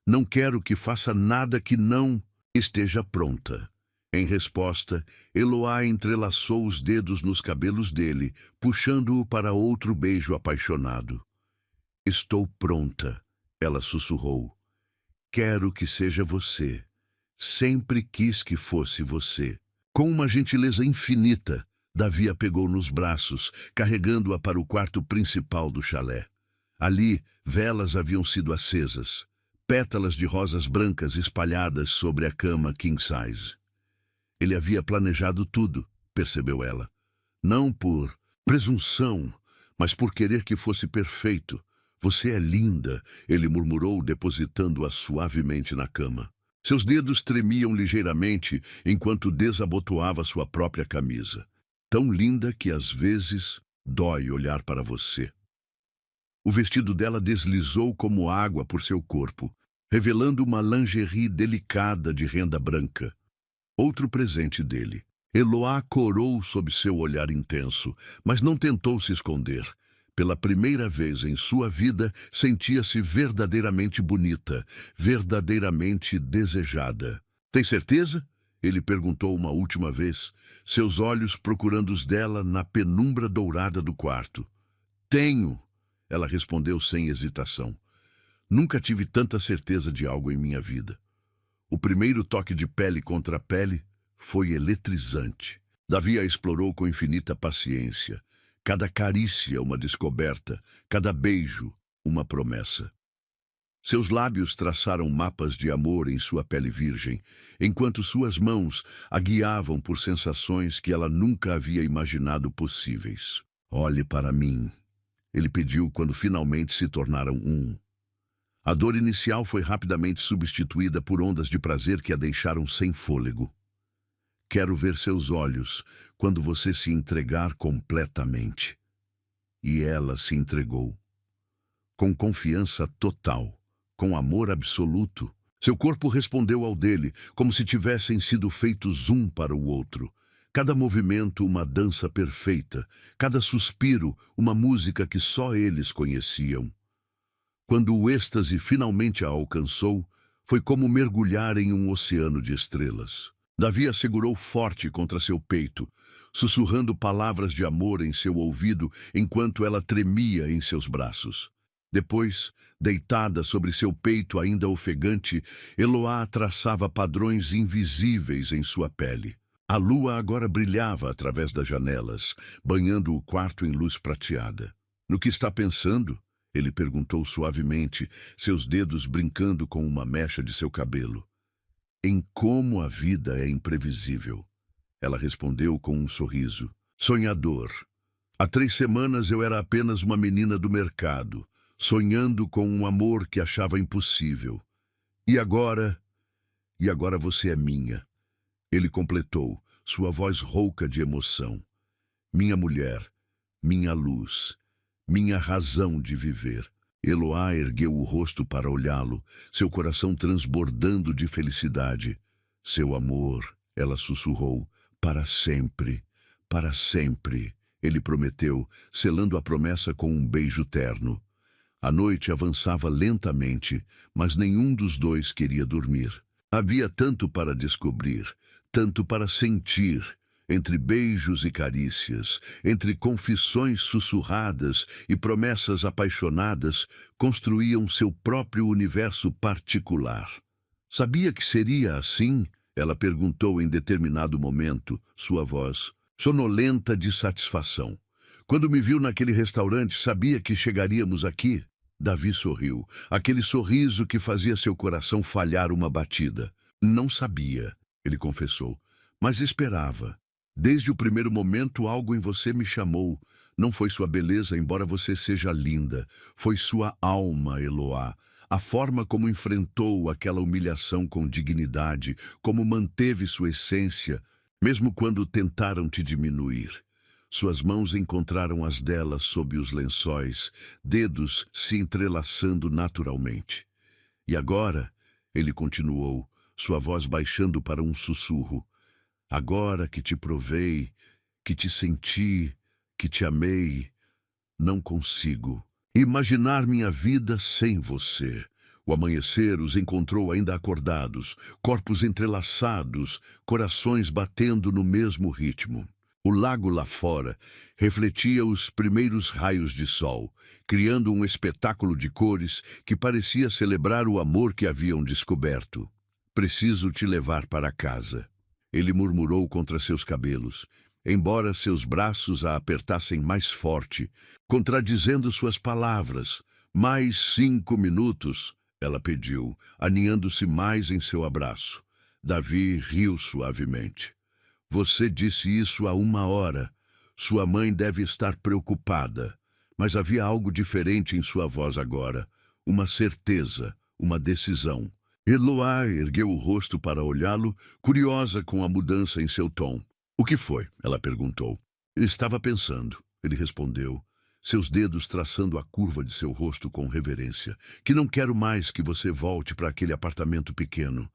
Não quero que faça nada que não esteja pronta. Em resposta, Eloá entrelaçou os dedos nos cabelos dele, puxando-o para outro beijo apaixonado. Estou pronta, ela sussurrou. Quero que seja você. Sempre quis que fosse você. Com uma gentileza infinita, Davi a pegou nos braços, carregando-a para o quarto principal do chalé. Ali, velas haviam sido acesas, pétalas de rosas brancas espalhadas sobre a cama king size. Ele havia planejado tudo, percebeu ela. Não por presunção, mas por querer que fosse perfeito. Você é linda, ele murmurou, depositando-a suavemente na cama. Seus dedos tremiam ligeiramente enquanto desabotoava sua própria camisa. Tão linda que às vezes dói olhar para você. O vestido dela deslizou como água por seu corpo, revelando uma lingerie delicada de renda branca. Outro presente dele. Eloá corou sob seu olhar intenso, mas não tentou se esconder. Pela primeira vez em sua vida, sentia-se verdadeiramente bonita, verdadeiramente desejada. Tem certeza? Ele perguntou uma última vez, seus olhos procurando os dela na penumbra dourada do quarto. Tenho, ela respondeu sem hesitação. Nunca tive tanta certeza de algo em minha vida. O primeiro toque de pele contra pele foi eletrizante. Davi a explorou com infinita paciência. Cada carícia uma descoberta, cada beijo uma promessa. Seus lábios traçaram mapas de amor em sua pele virgem, enquanto suas mãos a guiavam por sensações que ela nunca havia imaginado possíveis. Olhe para mim, ele pediu quando finalmente se tornaram um. A dor inicial foi rapidamente substituída por ondas de prazer que a deixaram sem fôlego. Quero ver seus olhos quando você se entregar completamente. E ela se entregou. Com confiança total, com amor absoluto, seu corpo respondeu ao dele, como se tivessem sido feitos um para o outro. Cada movimento uma dança perfeita, cada suspiro uma música que só eles conheciam. Quando o êxtase finalmente a alcançou, foi como mergulhar em um oceano de estrelas. Davi a segurou forte contra seu peito, sussurrando palavras de amor em seu ouvido enquanto ela tremia em seus braços. Depois, deitada sobre seu peito ainda ofegante, Eloá traçava padrões invisíveis em sua pele. A lua agora brilhava através das janelas, banhando o quarto em luz prateada. No que está pensando? Ele perguntou suavemente, seus dedos brincando com uma mecha de seu cabelo. Em como a vida é imprevisível. Ela respondeu com um sorriso. Sonhador. Há 3 semanas eu era apenas uma menina do mercado, sonhando com um amor que achava impossível. E agora você é minha. Ele completou, sua voz rouca de emoção. Minha mulher, minha luz, minha razão de viver. Eloá ergueu o rosto para olhá-lo, seu coração transbordando de felicidade. Seu amor, ela sussurrou, para sempre, ele prometeu, selando a promessa com um beijo terno. A noite avançava lentamente, mas nenhum dos dois queria dormir. Havia tanto para descobrir, tanto para sentir, entre beijos e carícias, entre confissões sussurradas e promessas apaixonadas, construíam seu próprio universo particular. Sabia que seria assim? Ela perguntou em determinado momento, sua voz sonolenta de satisfação. Quando me viu naquele restaurante, sabia que chegaríamos aqui? Davi sorriu, aquele sorriso que fazia seu coração falhar uma batida. Não sabia, ele confessou, mas esperava. Desde o primeiro momento, algo em você me chamou. Não foi sua beleza, embora você seja linda. Foi sua alma, Eloá. A forma como enfrentou aquela humilhação com dignidade, como manteve sua essência, mesmo quando tentaram te diminuir. Suas mãos encontraram as dela sob os lençóis, dedos se entrelaçando naturalmente. E agora, ele continuou, sua voz baixando para um sussurro, agora que te provei, que te senti, que te amei, não consigo imaginar minha vida sem você. O amanhecer os encontrou ainda acordados, corpos entrelaçados, corações batendo no mesmo ritmo. O lago lá fora refletia os primeiros raios de sol, criando um espetáculo de cores que parecia celebrar o amor que haviam descoberto. Preciso te levar para casa. Ele murmurou contra seus cabelos, embora seus braços a apertassem mais forte, contradizendo suas palavras. Mais 5 minutos, ela pediu, aninhando-se mais em seu abraço. Davi riu suavemente. Você disse isso há 1 hora. Sua mãe deve estar preocupada. Mas havia algo diferente em sua voz agora. Uma certeza, uma decisão. Eloá ergueu o rosto para olhá-lo, curiosa com a mudança em seu tom. O que foi? Ela perguntou. Estava pensando, ele respondeu, seus dedos traçando a curva de seu rosto com reverência, que não quero mais que você volte para aquele apartamento pequeno.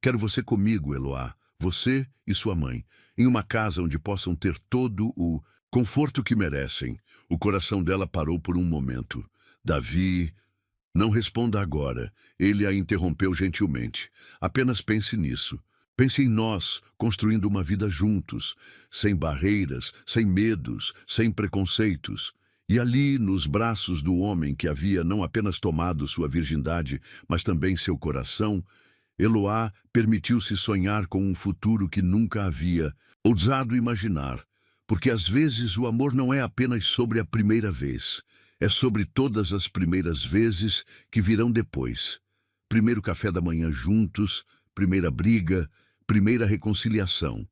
Quero você comigo, Eloá, você e sua mãe, em uma casa onde possam ter todo o conforto que merecem. O coração dela parou por um momento. Davi... Não responda agora. Ele a interrompeu gentilmente. Apenas pense nisso. Pense em nós, construindo uma vida juntos, sem barreiras, sem medos, sem preconceitos. E ali, nos braços do homem que havia não apenas tomado sua virgindade, mas também seu coração, Eloá permitiu-se sonhar com um futuro que nunca havia ousado imaginar. Porque às vezes o amor não é apenas sobre a primeira vez. É sobre todas as primeiras vezes que virão depois. Primeiro café da manhã juntos, primeira briga, primeira reconciliação.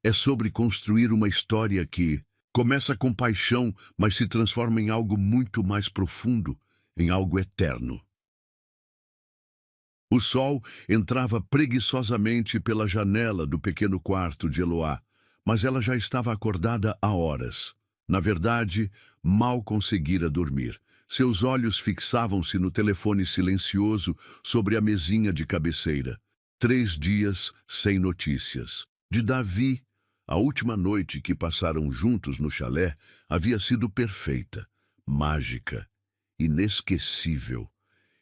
É sobre construir uma história que começa com paixão, mas se transforma em algo muito mais profundo, em algo eterno. O sol entrava preguiçosamente pela janela do pequeno quarto de Eloá, mas ela já estava acordada há horas. Na verdade, mal conseguira dormir. Seus olhos fixavam-se no telefone silencioso sobre a mesinha de cabeceira. 3 dias sem notícias. De Davi, a última noite que passaram juntos no chalé havia sido perfeita, mágica, inesquecível.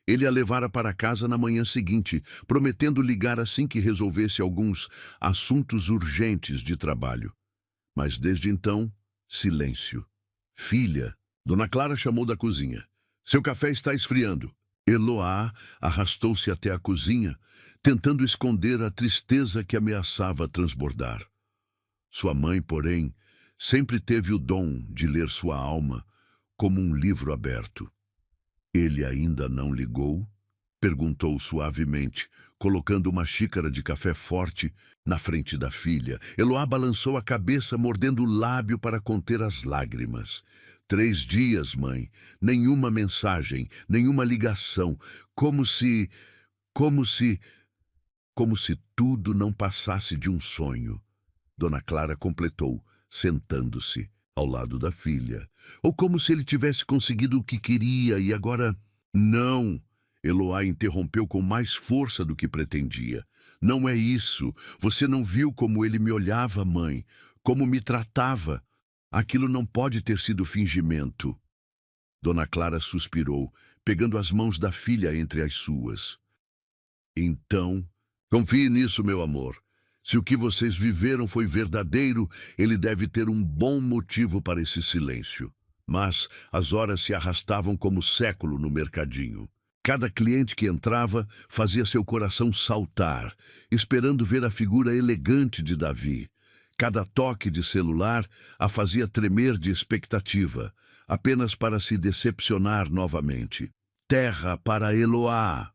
Ele a levara para casa na manhã seguinte, prometendo ligar assim que resolvesse alguns assuntos urgentes de trabalho. Mas desde então, silêncio. Filha, Dona Clara chamou da cozinha. Seu café está esfriando. Eloá arrastou-se até a cozinha, tentando esconder a tristeza que ameaçava transbordar. Sua mãe, porém, sempre teve o dom de ler sua alma como um livro aberto. Ele ainda não ligou? Perguntou suavemente, colocando uma xícara de café forte na frente da filha. Eloá balançou a cabeça, mordendo o lábio para conter as lágrimas. 3 dias, mãe. Nenhuma mensagem, nenhuma ligação. Como se tudo não passasse de um sonho. Dona Clara completou, sentando-se ao lado da filha. Ou como se ele tivesse conseguido o que queria e agora... Não! Eloá interrompeu com mais força do que pretendia. Não é isso. Você não viu como ele me olhava, mãe? Como me tratava? Aquilo não pode ter sido fingimento. Dona Clara suspirou, pegando as mãos da filha entre as suas. Então, confie nisso, meu amor. Se o que vocês viveram foi verdadeiro, ele deve ter um bom motivo para esse silêncio. Mas as horas se arrastavam como século no mercadinho. Cada cliente que entrava fazia seu coração saltar, esperando ver a figura elegante de Davi. Cada toque de celular a fazia tremer de expectativa, apenas para se decepcionar novamente. Terra para Eloá!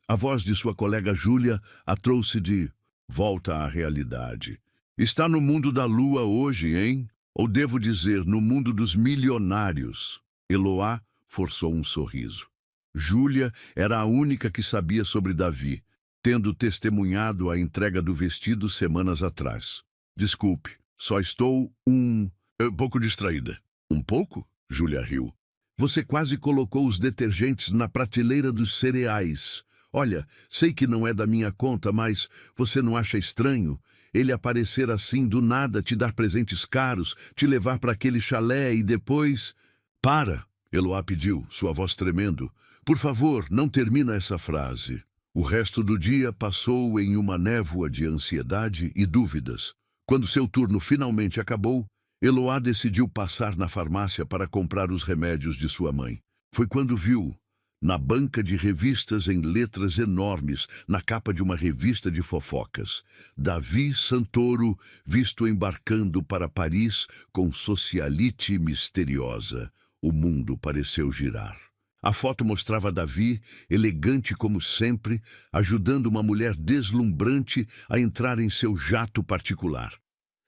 A voz de sua colega Júlia a trouxe de volta à realidade. Está no mundo da lua hoje, hein? Ou devo dizer, no mundo dos milionários. Eloá forçou um sorriso. Júlia era a única que sabia sobre Davi, tendo testemunhado a entrega do vestido semanas atrás. Desculpe, só estou um pouco distraída. Um pouco? Júlia riu. Você quase colocou os detergentes na prateleira dos cereais. Olha, sei que não é da minha conta, mas você não acha estranho ele aparecer assim do nada, te dar presentes caros, te levar para aquele chalé e depois... Para, Eloá pediu, sua voz tremendo. Por favor, não termina essa frase. O resto do dia passou em uma névoa de ansiedade e dúvidas. Quando seu turno finalmente acabou, Eloá decidiu passar na farmácia para comprar os remédios de sua mãe. Foi quando viu, na banca de revistas em letras enormes, na capa de uma revista de fofocas, Davi Santoro visto embarcando para Paris com socialite misteriosa. O mundo pareceu girar. A foto mostrava Davi, elegante como sempre, ajudando uma mulher deslumbrante a entrar em seu jato particular.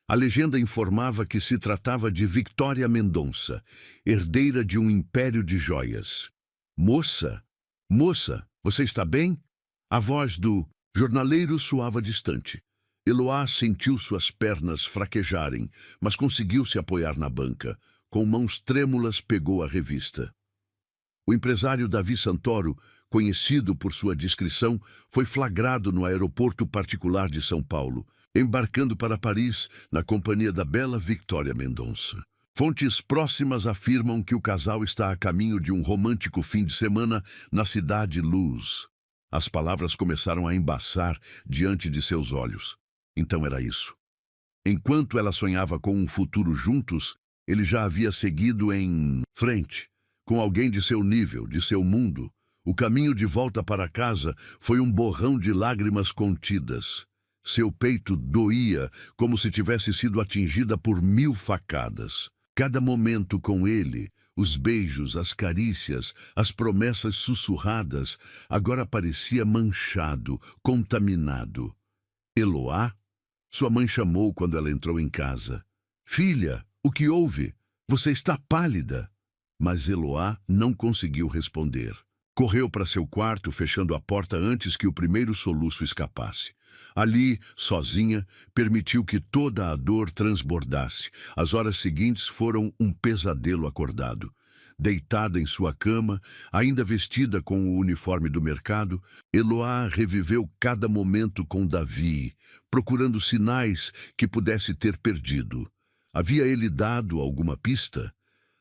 A legenda informava que se tratava de Victoria Mendonça, herdeira de um império de joias. Moça, você está bem? A voz do jornaleiro soava distante. Eloá sentiu suas pernas fraquejarem, mas conseguiu se apoiar na banca. Com mãos trêmulas pegou a revista. O empresário Davi Santoro, conhecido por sua discrição, foi flagrado no aeroporto particular de São Paulo, embarcando para Paris na companhia da bela Victoria Mendonça. Fontes próximas afirmam que o casal está a caminho de um romântico fim de semana na cidade Luz. As palavras começaram a embaçar diante de seus olhos. Então era isso. Enquanto ela sonhava com um futuro juntos, ele já havia seguido em frente, com alguém de seu nível, de seu mundo. O caminho de volta para casa foi um borrão de lágrimas contidas. Seu peito doía como se tivesse sido atingida por 1000 facadas. Cada momento com ele, os beijos, as carícias, as promessas sussurradas, agora parecia manchado, contaminado. Eloá? Sua mãe chamou quando ela entrou em casa. Filha, o que houve? Você está pálida. Mas Eloá não conseguiu responder. Correu para seu quarto, fechando a porta antes que o primeiro soluço escapasse. Ali, sozinha, permitiu que toda a dor transbordasse. As horas seguintes foram um pesadelo acordado. Deitada em sua cama, ainda vestida com o uniforme do mercado, Eloá reviveu cada momento com Davi, procurando sinais que pudesse ter perdido. Havia ele dado alguma pista?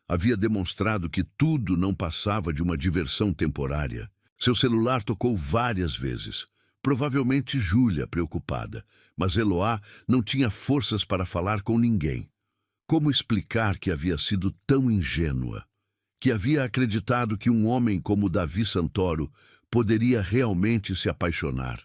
Havia demonstrado que tudo não passava de uma diversão temporária. Seu celular tocou várias vezes. Provavelmente Júlia, preocupada, mas Eloá não tinha forças para falar com ninguém. Como explicar que havia sido tão ingênua? Que havia acreditado que um homem como Davi Santoro poderia realmente se apaixonar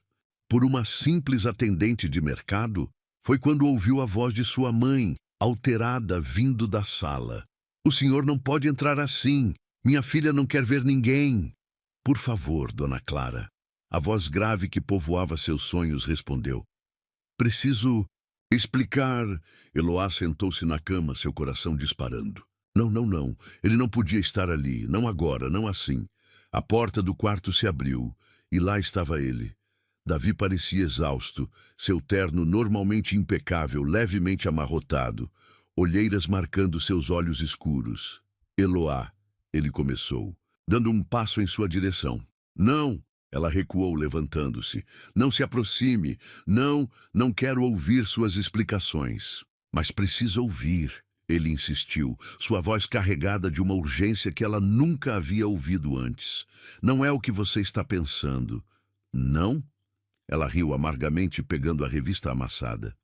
por uma simples atendente de mercado? Foi quando ouviu a voz de sua mãe, alterada, vindo da sala. O senhor não pode entrar assim. Minha filha não quer ver ninguém. Por favor, dona Clara. A voz grave que povoava seus sonhos respondeu. Preciso explicar. Eloá sentou-se na cama, seu coração disparando. Não. Ele não podia estar ali. Não agora, não assim. A porta do quarto se abriu e lá estava ele. Davi parecia exausto, seu terno normalmente impecável, levemente amarrotado, olheiras marcando seus olhos escuros. Eloá, ele começou, dando um passo em sua direção. Não, ela recuou, levantando-se. Não se aproxime. Não quero ouvir suas explicações. Mas precisa ouvir, ele insistiu, sua voz carregada de uma urgência que ela nunca havia ouvido antes. Não é o que você está pensando. Não? Ela riu amargamente, pegando a revista amassada.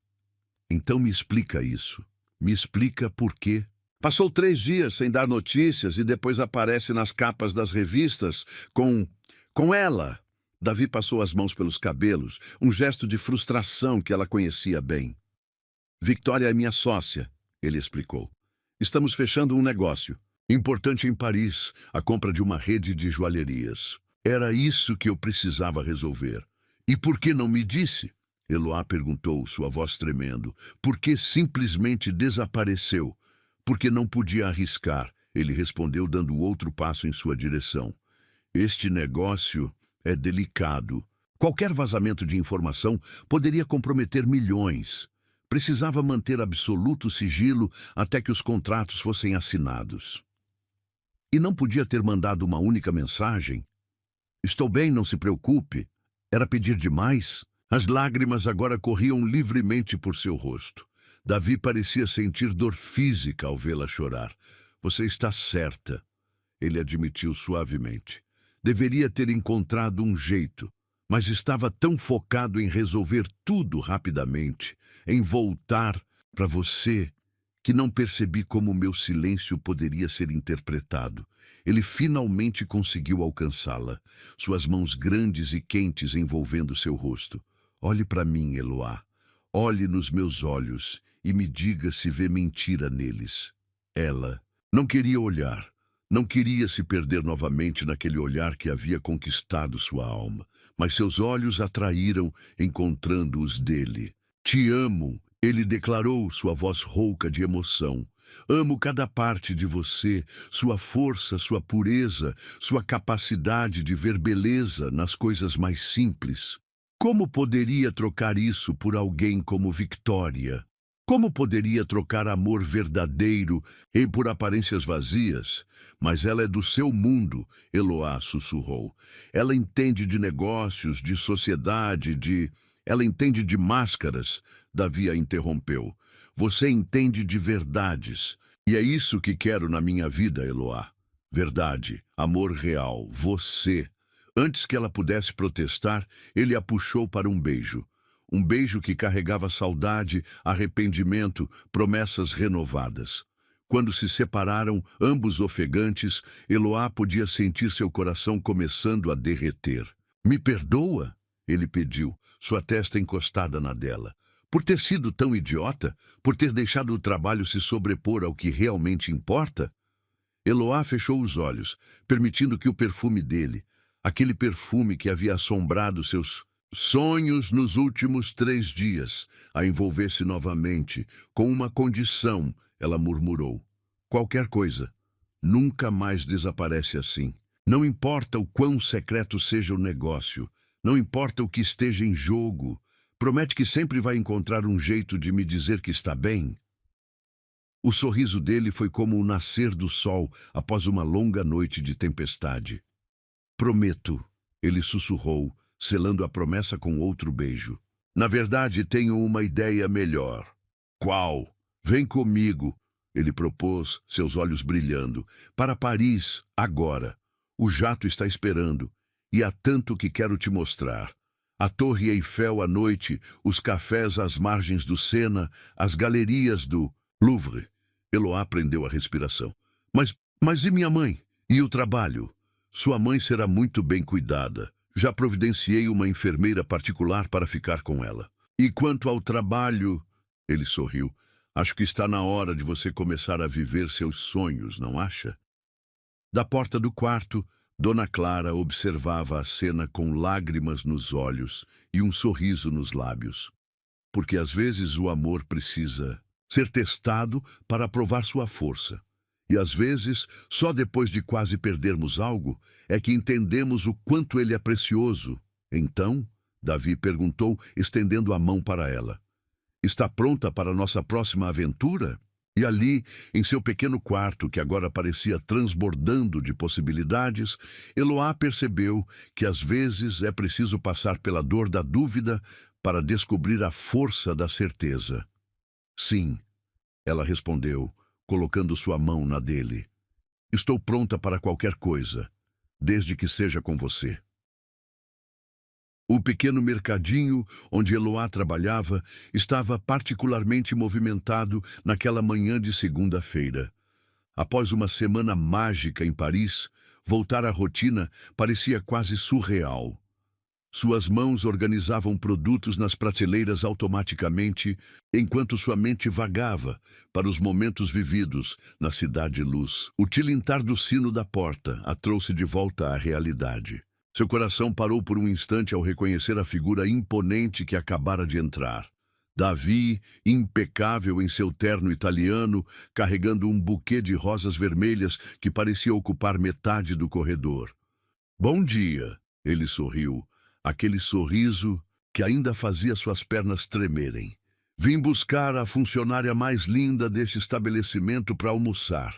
Então me explica isso. Me explica por quê. Passou 3 dias sem dar notícias e depois aparece nas capas das revistas com ela. Davi passou as mãos pelos cabelos, um gesto de frustração que ela conhecia bem. Victoria é minha sócia, ele explicou. Estamos fechando um negócio importante em Paris, a compra de uma rede de joalherias. Era isso que eu precisava resolver. E por que não me disse? Eloá perguntou, sua voz tremendo. Por que simplesmente desapareceu? Porque não podia arriscar, ele respondeu, dando outro passo em sua direção. Este negócio é delicado. Qualquer vazamento de informação poderia comprometer milhões. Precisava manter absoluto sigilo até que os contratos fossem assinados. E não podia ter mandado uma única mensagem. Estou bem, não se preocupe. Era pedir demais? As lágrimas agora corriam livremente por seu rosto. Davi parecia sentir dor física ao vê-la chorar. Você está certa, ele admitiu suavemente. Deveria ter encontrado um jeito, mas estava tão focado em resolver tudo rapidamente, em voltar para você, que não percebi como meu silêncio poderia ser interpretado. Ele finalmente conseguiu alcançá-la, suas mãos grandes e quentes envolvendo seu rosto. Olhe para mim, Eloá. Olhe nos meus olhos e me diga se vê mentira neles. Ela não queria olhar. Não queria se perder novamente naquele olhar que havia conquistado sua alma, mas seus olhos atraíram, encontrando os dele. Te amo, ele declarou, sua voz rouca de emoção. Amo cada parte de você, sua força, sua pureza, sua capacidade de ver beleza nas coisas mais simples. Como poderia trocar isso por alguém como Victoria? Como poderia trocar amor verdadeiro por aparências vazias? Mas ela é do seu mundo, Eloá sussurrou. Ela entende de negócios, de sociedade, Ela entende de máscaras, Davi a interrompeu. Você entende de verdades. E é isso que quero na minha vida, Eloá. Verdade, amor real, você. Antes que ela pudesse protestar, ele a puxou para um beijo. Um beijo que carregava saudade, arrependimento, promessas renovadas. Quando se separaram, ambos ofegantes, Eloá podia sentir seu coração começando a derreter. Me perdoa? Ele pediu, sua testa encostada na dela. Por ter sido tão idiota? Por ter deixado o trabalho se sobrepor ao que realmente importa? Eloá fechou os olhos, permitindo que o perfume dele, aquele perfume que havia assombrado seus sonhos nos últimos 3 dias, a envolvesse novamente, com uma condição, ela murmurou. Qualquer coisa. Nunca mais desaparece assim. Não importa o quão secreto seja o negócio, não importa o que esteja em jogo, promete que sempre vai encontrar um jeito de me dizer que está bem? O sorriso dele foi como o nascer do sol após uma longa noite de tempestade. Prometo, ele sussurrou, selando a promessa com outro beijo. Na verdade, tenho uma ideia melhor. Qual? Vem comigo, ele propôs, seus olhos brilhando. Para Paris, agora. O jato está esperando, e há tanto que quero te mostrar. A Torre Eiffel à noite, os cafés às margens do Sena, as galerias do Louvre. Eloá prendeu a respiração. Mas e minha mãe? E o trabalho? Sua mãe será muito bem cuidada. Já providenciei uma enfermeira particular para ficar com ela. E quanto ao trabalho, ele sorriu. Acho que está na hora de você começar a viver seus sonhos, não acha? Da porta do quarto, Dona Clara observava a cena com lágrimas nos olhos e um sorriso nos lábios. Porque às vezes o amor precisa ser testado para provar sua força. E às vezes, só depois de quase perdermos algo, é que entendemos o quanto ele é precioso. Então, Davi perguntou, estendendo a mão para ela. Está pronta para nossa próxima aventura? E ali, em seu pequeno quarto, que agora parecia transbordando de possibilidades, Eloá percebeu que às vezes é preciso passar pela dor da dúvida para descobrir a força da certeza. Sim, ela respondeu, colocando sua mão na dele. Estou pronta para qualquer coisa, desde que seja com você. O pequeno mercadinho onde Eloá trabalhava estava particularmente movimentado naquela manhã de segunda-feira. Após uma semana mágica em Paris, voltar à rotina parecia quase surreal. Suas mãos organizavam produtos nas prateleiras automaticamente, enquanto sua mente vagava para os momentos vividos na Cidade Luz. O tilintar do sino da porta a trouxe de volta à realidade. Seu coração parou por um instante ao reconhecer a figura imponente que acabara de entrar. Davi, impecável em seu terno italiano, carregando um buquê de rosas vermelhas que parecia ocupar metade do corredor. Bom dia, ele sorriu, aquele sorriso que ainda fazia suas pernas tremerem. Vim buscar a funcionária mais linda deste estabelecimento para almoçar.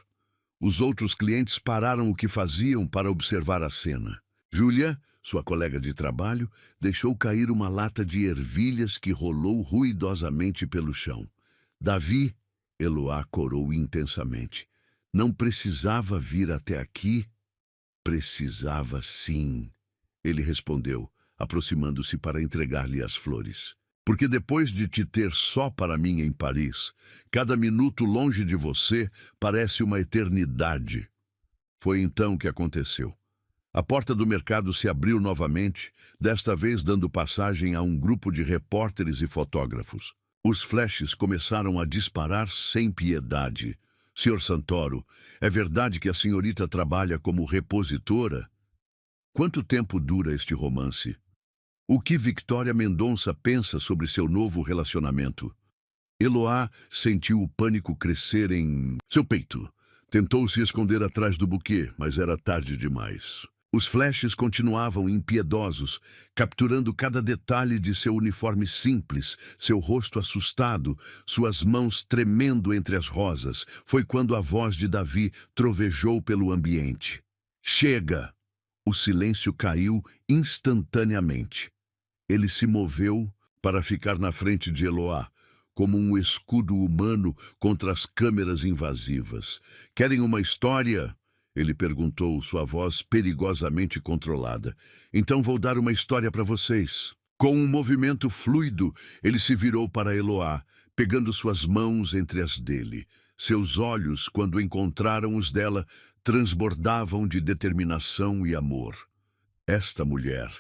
Os outros clientes pararam o que faziam para observar a cena. Júlia, sua colega de trabalho, deixou cair uma lata de ervilhas que rolou ruidosamente pelo chão. Davi, Eloá corou intensamente. Não precisava vir até aqui? Precisava sim, ele respondeu, aproximando-se para entregar-lhe as flores. Porque depois de te ter só para mim em Paris, cada minuto longe de você parece uma eternidade. Foi então que aconteceu. A porta do mercado se abriu novamente, desta vez dando passagem a um grupo de repórteres e fotógrafos. Os flashes começaram a disparar sem piedade. Sr. Santoro, é verdade que a senhorita trabalha como repositora? Quanto tempo dura este romance? O que Victoria Mendonça pensa sobre seu novo relacionamento? Eloá sentiu o pânico crescer em seu peito. Tentou se esconder atrás do buquê, mas era tarde demais. Os flashes continuavam impiedosos, capturando cada detalhe de seu uniforme simples, seu rosto assustado, suas mãos tremendo entre as rosas. Foi quando a voz de Davi trovejou pelo ambiente. Chega! O silêncio caiu instantaneamente. Ele se moveu para ficar na frente de Eloá, como um escudo humano contra as câmeras invasivas. Querem uma história? Ele perguntou, sua voz perigosamente controlada. Então vou dar uma história para vocês. Com um movimento fluido, ele se virou para Eloá, pegando suas mãos entre as dele. Seus olhos, quando encontraram os dela, transbordavam de determinação e amor. Esta mulher,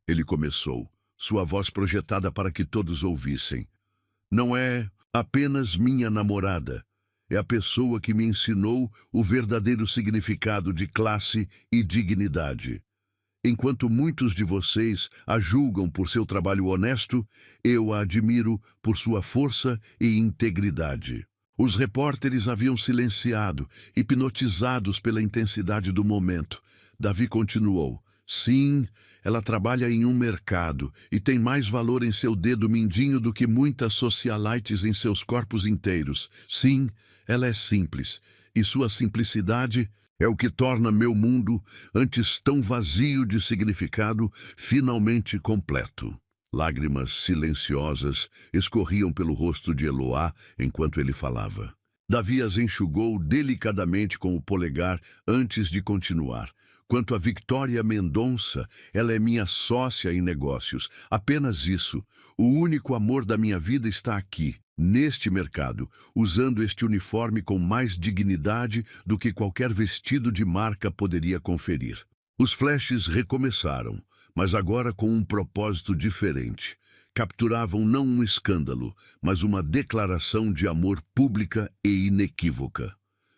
ele começou, sua voz projetada para que todos ouvissem, não é apenas minha namorada. É a pessoa que me ensinou o verdadeiro significado de classe e dignidade. Enquanto muitos de vocês a julgam por seu trabalho honesto, eu a admiro por sua força e integridade. Os repórteres haviam silenciado, hipnotizados pela intensidade do momento. Davi continuou. Sim, ela trabalha em um mercado e tem mais valor em seu dedo mindinho do que muitas socialites em seus corpos inteiros. Sim, ela é simples, e sua simplicidade é o que torna meu mundo, antes tão vazio de significado, finalmente completo. Lágrimas silenciosas escorriam pelo rosto de Eloá enquanto ele falava. Davi as enxugou delicadamente com o polegar antes de continuar. Quanto a Victoria Mendonça, ela é minha sócia em negócios. Apenas isso. O único amor da minha vida está aqui, neste mercado, usando este uniforme com mais dignidade do que qualquer vestido de marca poderia conferir. Os flashes recomeçaram, mas agora com um propósito diferente. Capturavam não um escândalo, mas uma declaração de amor pública e inequívoca.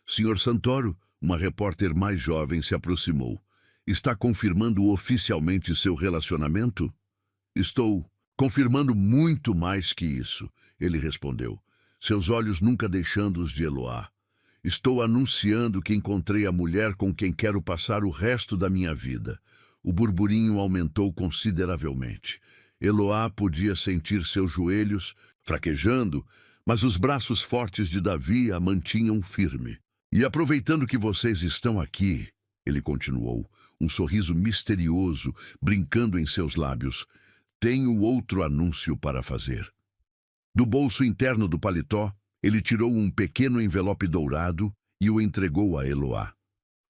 Sr. Santoro, uma repórter mais jovem, se aproximou. Está confirmando oficialmente seu relacionamento? Estou confirmando muito mais que isso, ele respondeu, seus olhos nunca deixando os de Eloá. Estou anunciando que encontrei a mulher com quem quero passar o resto da minha vida. O burburinho aumentou consideravelmente. Eloá podia sentir seus joelhos fraquejando, mas os braços fortes de Davi a mantinham firme. E aproveitando que vocês estão aqui, ele continuou, um sorriso misterioso brincando em seus lábios, tenho outro anúncio para fazer. Do bolso interno do paletó, ele tirou um pequeno envelope dourado e o entregou a Eloá.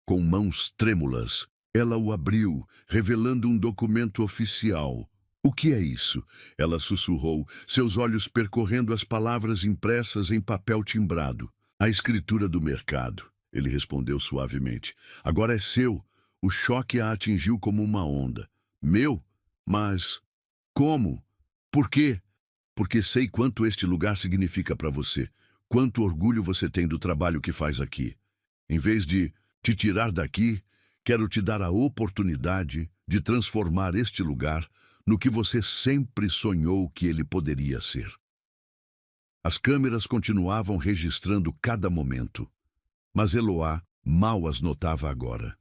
Com mãos trêmulas, ela o abriu, revelando um documento oficial. O que é isso? Ela sussurrou, seus olhos percorrendo as palavras impressas em papel timbrado. A escritura do mercado, ele respondeu suavemente. Agora é seu. O choque a atingiu como uma onda. Meu? Mas como? Por quê? Porque sei quanto este lugar significa para você. Quanto orgulho você tem do trabalho que faz aqui. Em vez de te tirar daqui, quero te dar a oportunidade de transformar este lugar no que você sempre sonhou que ele poderia ser. As câmeras continuavam registrando cada momento, mas Eloá mal as notava agora.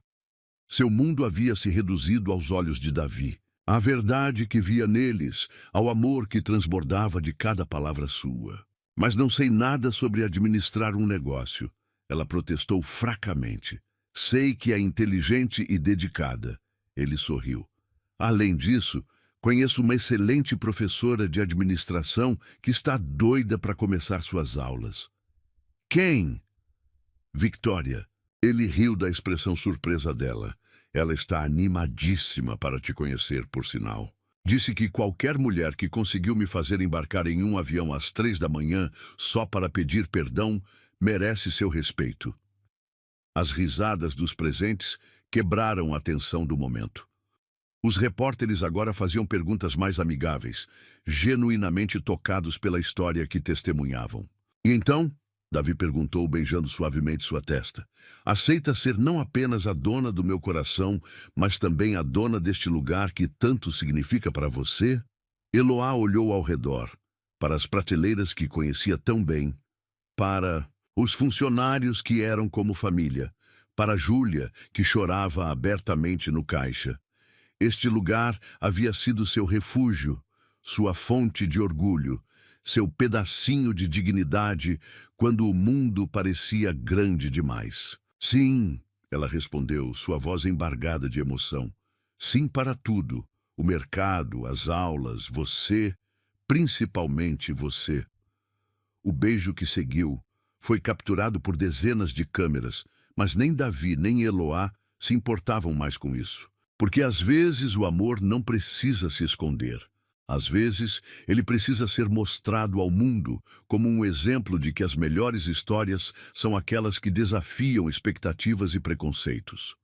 Seu mundo havia se reduzido aos olhos de Davi, à verdade que via neles, ao amor que transbordava de cada palavra sua. Mas não sei nada sobre administrar um negócio, ela protestou fracamente. Sei que é inteligente e dedicada. Ele sorriu. Além disso, conheço uma excelente professora de administração que está doida para começar suas aulas. Quem? Victoria. Ele riu da expressão surpresa dela. Ela está animadíssima para te conhecer, por sinal. Disse que qualquer mulher que conseguiu me fazer embarcar em um avião às 3 da manhã só para pedir perdão merece seu respeito. As risadas dos presentes quebraram a tensão do momento. Os repórteres agora faziam perguntas mais amigáveis, genuinamente tocados pela história que testemunhavam. E então, Davi perguntou, beijando suavemente sua testa, aceita ser não apenas a dona do meu coração, mas também a dona deste lugar que tanto significa para você? Eloá olhou ao redor, para as prateleiras que conhecia tão bem, para os funcionários que eram como família, para Júlia, que chorava abertamente no caixa. Este lugar havia sido seu refúgio, sua fonte de orgulho, seu pedacinho de dignidade quando o mundo parecia grande demais. Sim, ela respondeu, sua voz embargada de emoção. Sim para tudo, o mercado, as aulas, você, principalmente você. O beijo que seguiu foi capturado por dezenas de câmeras, mas nem Davi nem Eloá se importavam mais com isso. Porque às vezes o amor não precisa se esconder. Às vezes, ele precisa ser mostrado ao mundo como um exemplo de que as melhores histórias são aquelas que desafiam expectativas e preconceitos.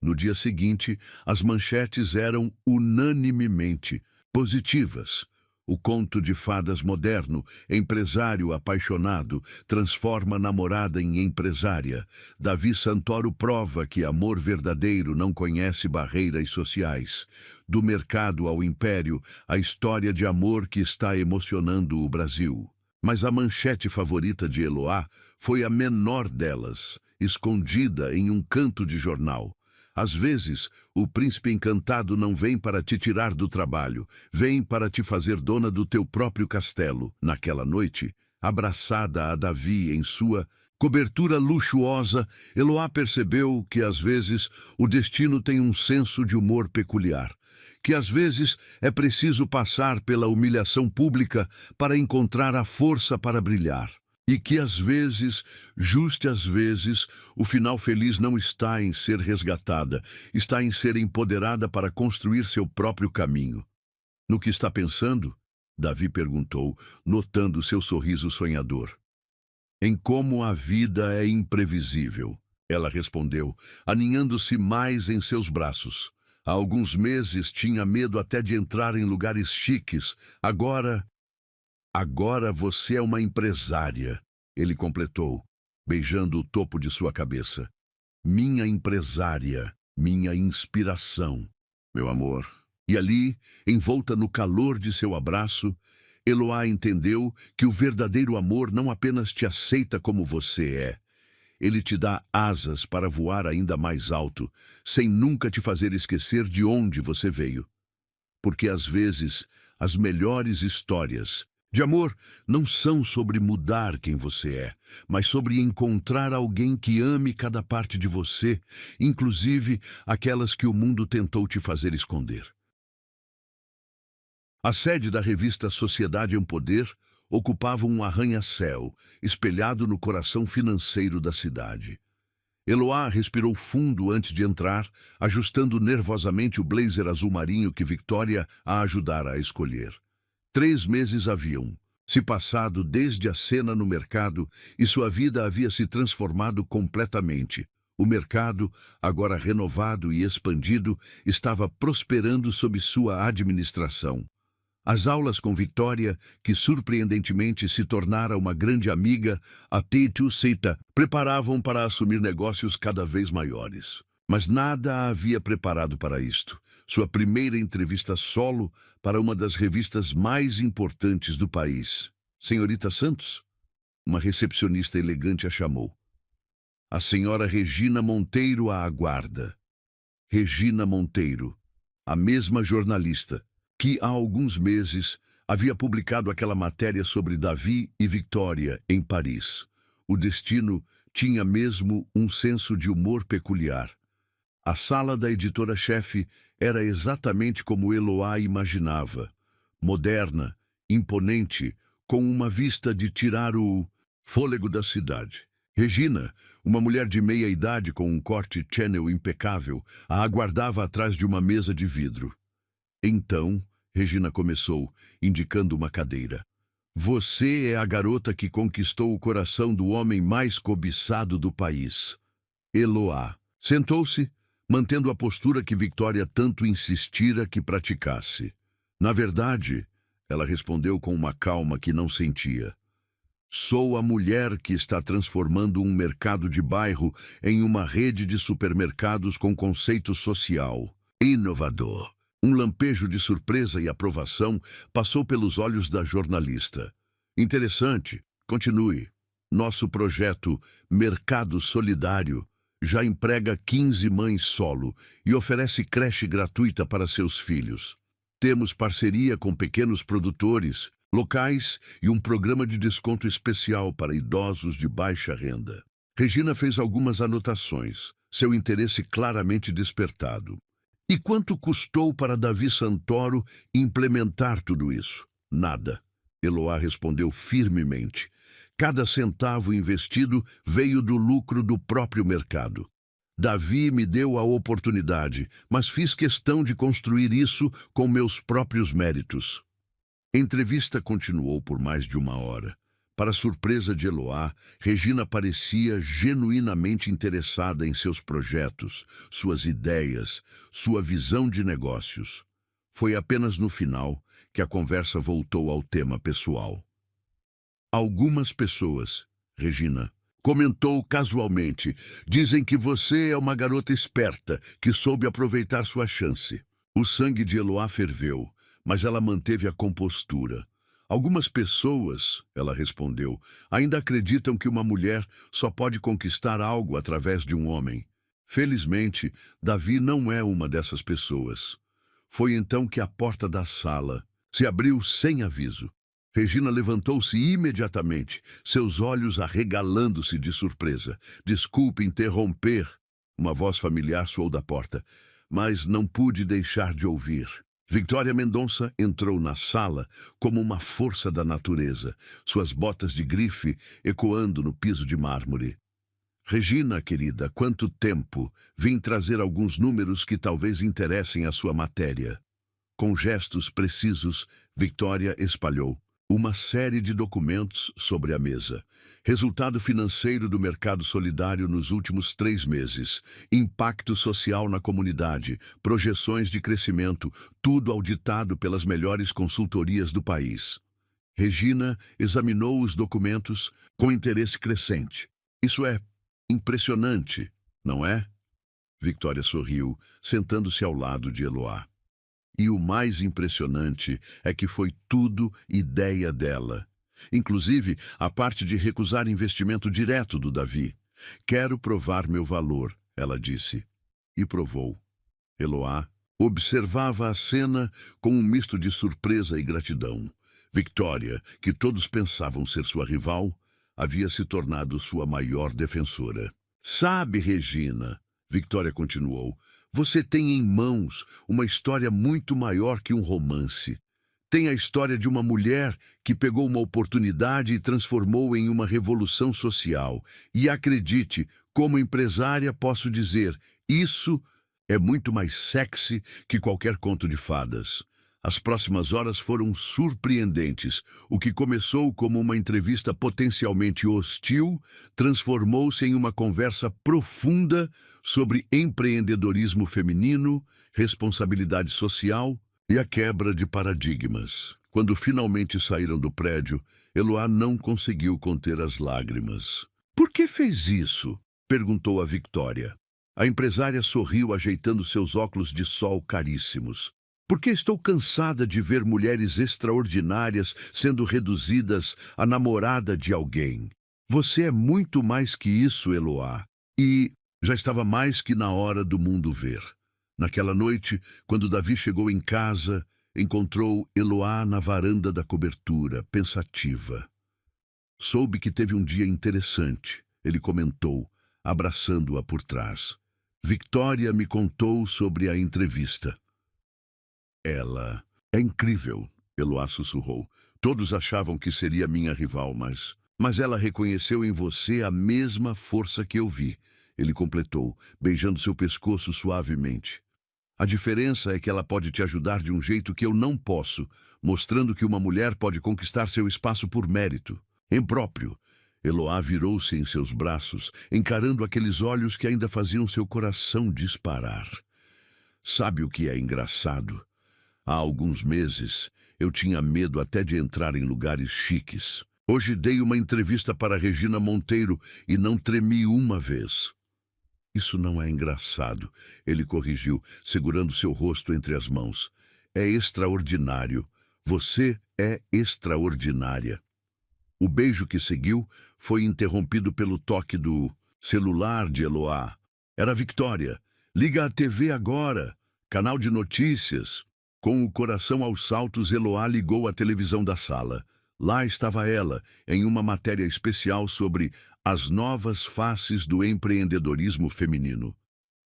No dia seguinte, as manchetes eram unanimemente positivas. O conto de fadas moderno, empresário apaixonado, transforma namorada em empresária. Davi Santoro prova que amor verdadeiro não conhece barreiras sociais. Do mercado ao império, a história de amor que está emocionando o Brasil. Mas a manchete favorita de Eloá foi a menor delas, escondida em um canto de jornal. Às vezes, o príncipe encantado não vem para te tirar do trabalho, vem para te fazer dona do teu próprio castelo. Naquela noite, abraçada a Davi em sua cobertura luxuosa, Eloá percebeu que às vezes o destino tem um senso de humor peculiar, que às vezes é preciso passar pela humilhação pública para encontrar a força para brilhar. E que às vezes, justo às vezes, o final feliz não está em ser resgatada, está em ser empoderada para construir seu próprio caminho. No que está pensando? Davi perguntou, notando seu sorriso sonhador. Em como a vida é imprevisível, ela respondeu, aninhando-se mais em seus braços. Há alguns meses tinha medo até de entrar em lugares chiques, Agora você é uma empresária, ele completou, beijando o topo de sua cabeça. Minha empresária, minha inspiração, meu amor. E ali, envolta no calor de seu abraço, Eloá entendeu que o verdadeiro amor não apenas te aceita como você é. Ele te dá asas para voar ainda mais alto, sem nunca te fazer esquecer de onde você veio. Porque às vezes, as melhores histórias de amor não são sobre mudar quem você é, mas sobre encontrar alguém que ame cada parte de você, inclusive aquelas que o mundo tentou te fazer esconder. A sede da revista Sociedade em Poder ocupava um arranha-céu, espelhado no coração financeiro da cidade. Eloá respirou fundo antes de entrar, ajustando nervosamente o blazer azul marinho que Victoria a ajudara a escolher. 3 meses haviam se passado desde a cena no mercado e sua vida havia se transformado completamente. O mercado, agora renovado e expandido, estava prosperando sob sua administração. As aulas com Victoria, que surpreendentemente se tornara uma grande amiga, a T2 Cita, preparavam para assumir negócios cada vez maiores. Mas nada a havia preparado para isto. Sua primeira entrevista solo para uma das revistas mais importantes do país. Senhorita Santos? Uma recepcionista elegante a chamou. A senhora Regina Monteiro a aguarda. Regina Monteiro, a mesma jornalista que há alguns meses havia publicado aquela matéria sobre Davi e Victoria em Paris. O destino tinha mesmo um senso de humor peculiar. A sala da editora-chefe era exatamente como Eloá imaginava, moderna, imponente, com uma vista de tirar o fôlego da cidade. Regina, uma mulher de meia idade com um corte Chanel impecável, a aguardava atrás de uma mesa de vidro. Então, Regina começou, indicando uma cadeira. Você é a garota que conquistou o coração do homem mais cobiçado do país. Eloá. Sentou-se, mantendo a postura que Victoria tanto insistira que praticasse. Na verdade, ela respondeu com uma calma que não sentia. Sou a mulher que está transformando um mercado de bairro em uma rede de supermercados com conceito social. Inovador. Um lampejo de surpresa e aprovação passou pelos olhos da jornalista. Interessante. Continue. Nosso projeto Mercado Solidário já emprega 15 mães solo e oferece creche gratuita para seus filhos. Temos parceria com pequenos produtores locais e um programa de desconto especial para idosos de baixa renda. Regina fez algumas anotações, seu interesse claramente despertado. E quanto custou para Davi Santoro implementar tudo isso? Nada. Eloá respondeu firmemente. Cada centavo investido veio do lucro do próprio mercado. Davi me deu a oportunidade, mas fiz questão de construir isso com meus próprios méritos. A entrevista continuou por mais de uma hora. Para surpresa de Eloá, Regina parecia genuinamente interessada em seus projetos, suas ideias, sua visão de negócios. Foi apenas no final que a conversa voltou ao tema pessoal. Algumas pessoas, Regina, comentou casualmente, dizem que você é uma garota esperta que soube aproveitar sua chance. O sangue de Eloá ferveu, mas ela manteve a compostura. Algumas pessoas, ela respondeu, ainda acreditam que uma mulher só pode conquistar algo através de um homem. Felizmente, Davi não é uma dessas pessoas. Foi então que a porta da sala se abriu sem aviso. Regina levantou-se imediatamente, seus olhos arregalando-se de surpresa. Desculpe interromper, uma voz familiar soou da porta, mas não pude deixar de ouvir. Victoria Mendonça entrou na sala como uma força da natureza, suas botas de grife ecoando no piso de mármore. Regina, querida, quanto tempo! Vim trazer alguns números que talvez interessem a sua matéria. Com gestos precisos, Victoria espalhou uma série de documentos sobre a mesa. Resultado financeiro do mercado solidário nos últimos 3 meses. Impacto social na comunidade. Projeções de crescimento. Tudo auditado pelas melhores consultorias do país. Regina examinou os documentos com interesse crescente. Isso é impressionante, não é? Victoria sorriu, sentando-se ao lado de Eloá. E o mais impressionante é que foi tudo ideia dela. Inclusive, a parte de recusar investimento direto do Davi. Quero provar meu valor, ela disse. E provou. Eloá observava a cena com um misto de surpresa e gratidão. Victoria, que todos pensavam ser sua rival, havia se tornado sua maior defensora. Sabe, Regina, Victoria continuou, você tem em mãos uma história muito maior que um romance. Tem a história de uma mulher que pegou uma oportunidade e transformou em uma revolução social. E acredite, como empresária posso dizer, isso é muito mais sexy que qualquer conto de fadas. As próximas horas foram surpreendentes. O que começou como uma entrevista potencialmente hostil transformou-se em uma conversa profunda sobre empreendedorismo feminino, responsabilidade social e a quebra de paradigmas. Quando finalmente saíram do prédio, Eloá não conseguiu conter as lágrimas. Por que fez isso? Perguntou a Victoria. A empresária sorriu ajeitando seus óculos de sol caríssimos. Porque estou cansada de ver mulheres extraordinárias sendo reduzidas à namorada de alguém. Você é muito mais que isso, Eloá. E já estava mais que na hora do mundo ver. Naquela noite, quando Davi chegou em casa, encontrou Eloá na varanda da cobertura, pensativa. Soube que teve um dia interessante, ele comentou, abraçando-a por trás. Victória me contou sobre a entrevista. Ela é incrível, Eloá sussurrou. Todos achavam que seria minha rival, mas ela reconheceu em você a mesma força que eu vi, ele completou, beijando seu pescoço suavemente. A diferença é que ela pode te ajudar de um jeito que eu não posso, mostrando que uma mulher pode conquistar seu espaço por mérito. Impróprio. Eloá virou-se em seus braços, encarando aqueles olhos que ainda faziam seu coração disparar. Sabe o que é engraçado? Há alguns meses, eu tinha medo até de entrar em lugares chiques. Hoje dei uma entrevista para Regina Monteiro e não tremi uma vez. Isso não é engraçado, ele corrigiu, segurando seu rosto entre as mãos. É extraordinário. Você é extraordinária. O beijo que seguiu foi interrompido pelo toque do celular de Eloá. Era Victória. Liga a TV agora. Canal de notícias. Com o coração aos saltos, Eloá ligou a televisão da sala. Lá estava ela, em uma matéria especial sobre as novas faces do empreendedorismo feminino.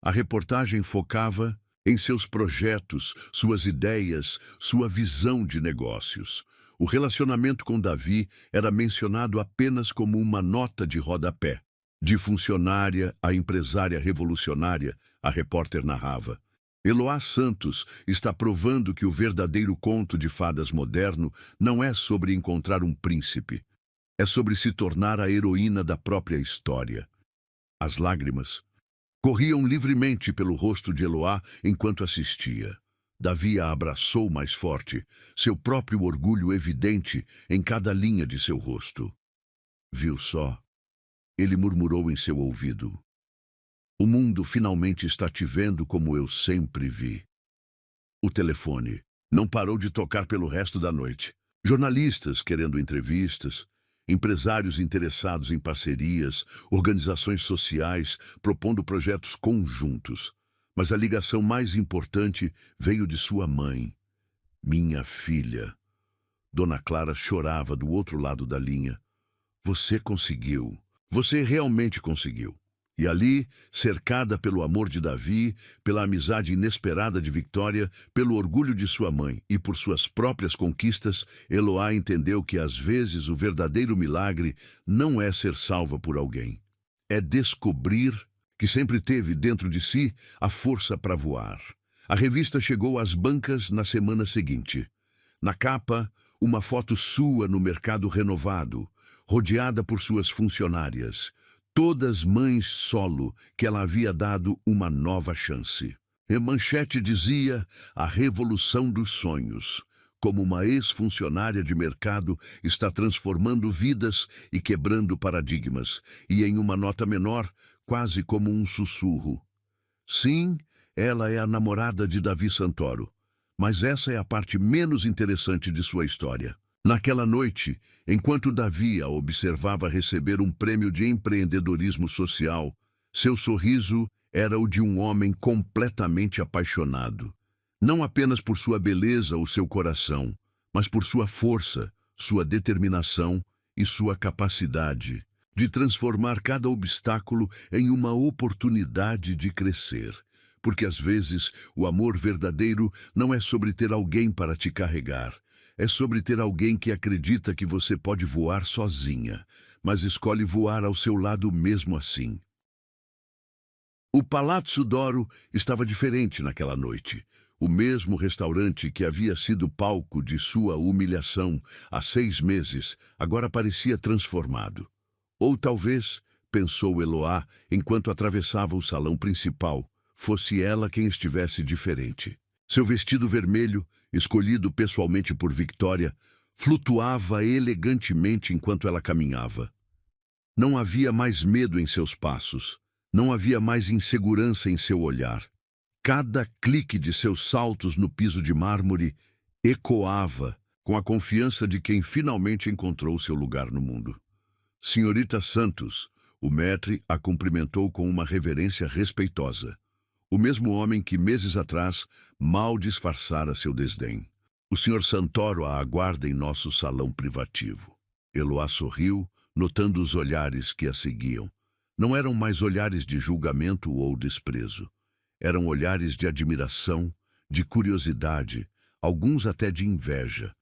A reportagem focava em seus projetos, suas ideias, sua visão de negócios. O relacionamento com Davi era mencionado apenas como uma nota de rodapé. De funcionária a empresária revolucionária, a repórter narrava. Eloá Santos está provando que o verdadeiro conto de fadas moderno não é sobre encontrar um príncipe. É sobre se tornar a heroína da própria história. As lágrimas corriam livremente pelo rosto de Eloá enquanto assistia. Davi a abraçou mais forte, seu próprio orgulho evidente em cada linha de seu rosto. Viu só? Ele murmurou em seu ouvido. O mundo finalmente está te vendo como eu sempre vi. O telefone não parou de tocar pelo resto da noite. Jornalistas querendo entrevistas, empresários interessados em parcerias, organizações sociais propondo projetos conjuntos. Mas a ligação mais importante veio de sua mãe. Minha filha. Dona Clara chorava do outro lado da linha. Você conseguiu. Você realmente conseguiu. E ali, cercada pelo amor de Davi, pela amizade inesperada de Victória, pelo orgulho de sua mãe e por suas próprias conquistas, Eloá entendeu que às vezes o verdadeiro milagre não é ser salva por alguém. É descobrir que sempre teve dentro de si a força para voar. A revista chegou às bancas na semana seguinte. Na capa, uma foto sua no mercado renovado, rodeada por suas funcionárias. Todas mães solo que ela havia dado uma nova chance. E manchete dizia a revolução dos sonhos, como uma ex-funcionária de mercado está transformando vidas e quebrando paradigmas, e em uma nota menor, quase como um sussurro. Sim, ela é a namorada de Davi Santoro, mas essa é a parte menos interessante de sua história. Naquela noite, enquanto Davi a observava receber um prêmio de empreendedorismo social, seu sorriso era o de um homem completamente apaixonado. Não apenas por sua beleza ou seu coração, mas por sua força, sua determinação e sua capacidade de transformar cada obstáculo em uma oportunidade de crescer. Porque às vezes o amor verdadeiro não é sobre ter alguém para te carregar. É sobre ter alguém que acredita que você pode voar sozinha, mas escolhe voar ao seu lado mesmo assim. O Palazzo d'Oro estava diferente naquela noite. O mesmo restaurante que havia sido palco de sua humilhação há 6 meses, agora parecia transformado. Ou talvez, pensou Eloá enquanto atravessava o salão principal, fosse ela quem estivesse diferente. Seu vestido vermelho, escolhido pessoalmente por Victória, flutuava elegantemente enquanto ela caminhava. Não havia mais medo em seus passos, Não havia mais insegurança em seu olhar. Cada clique de seus saltos no piso de mármore ecoava com a confiança de quem finalmente encontrou seu lugar no mundo. Senhorita Santos, o maître a cumprimentou com uma reverência respeitosa. O mesmo homem que meses atrás mal disfarçara seu desdém. O Sr. Santoro a aguarda em nosso salão privativo. Eloá sorriu, notando os olhares que a seguiam. Não eram mais olhares de julgamento ou desprezo. Eram olhares de admiração, de curiosidade, alguns até de inveja.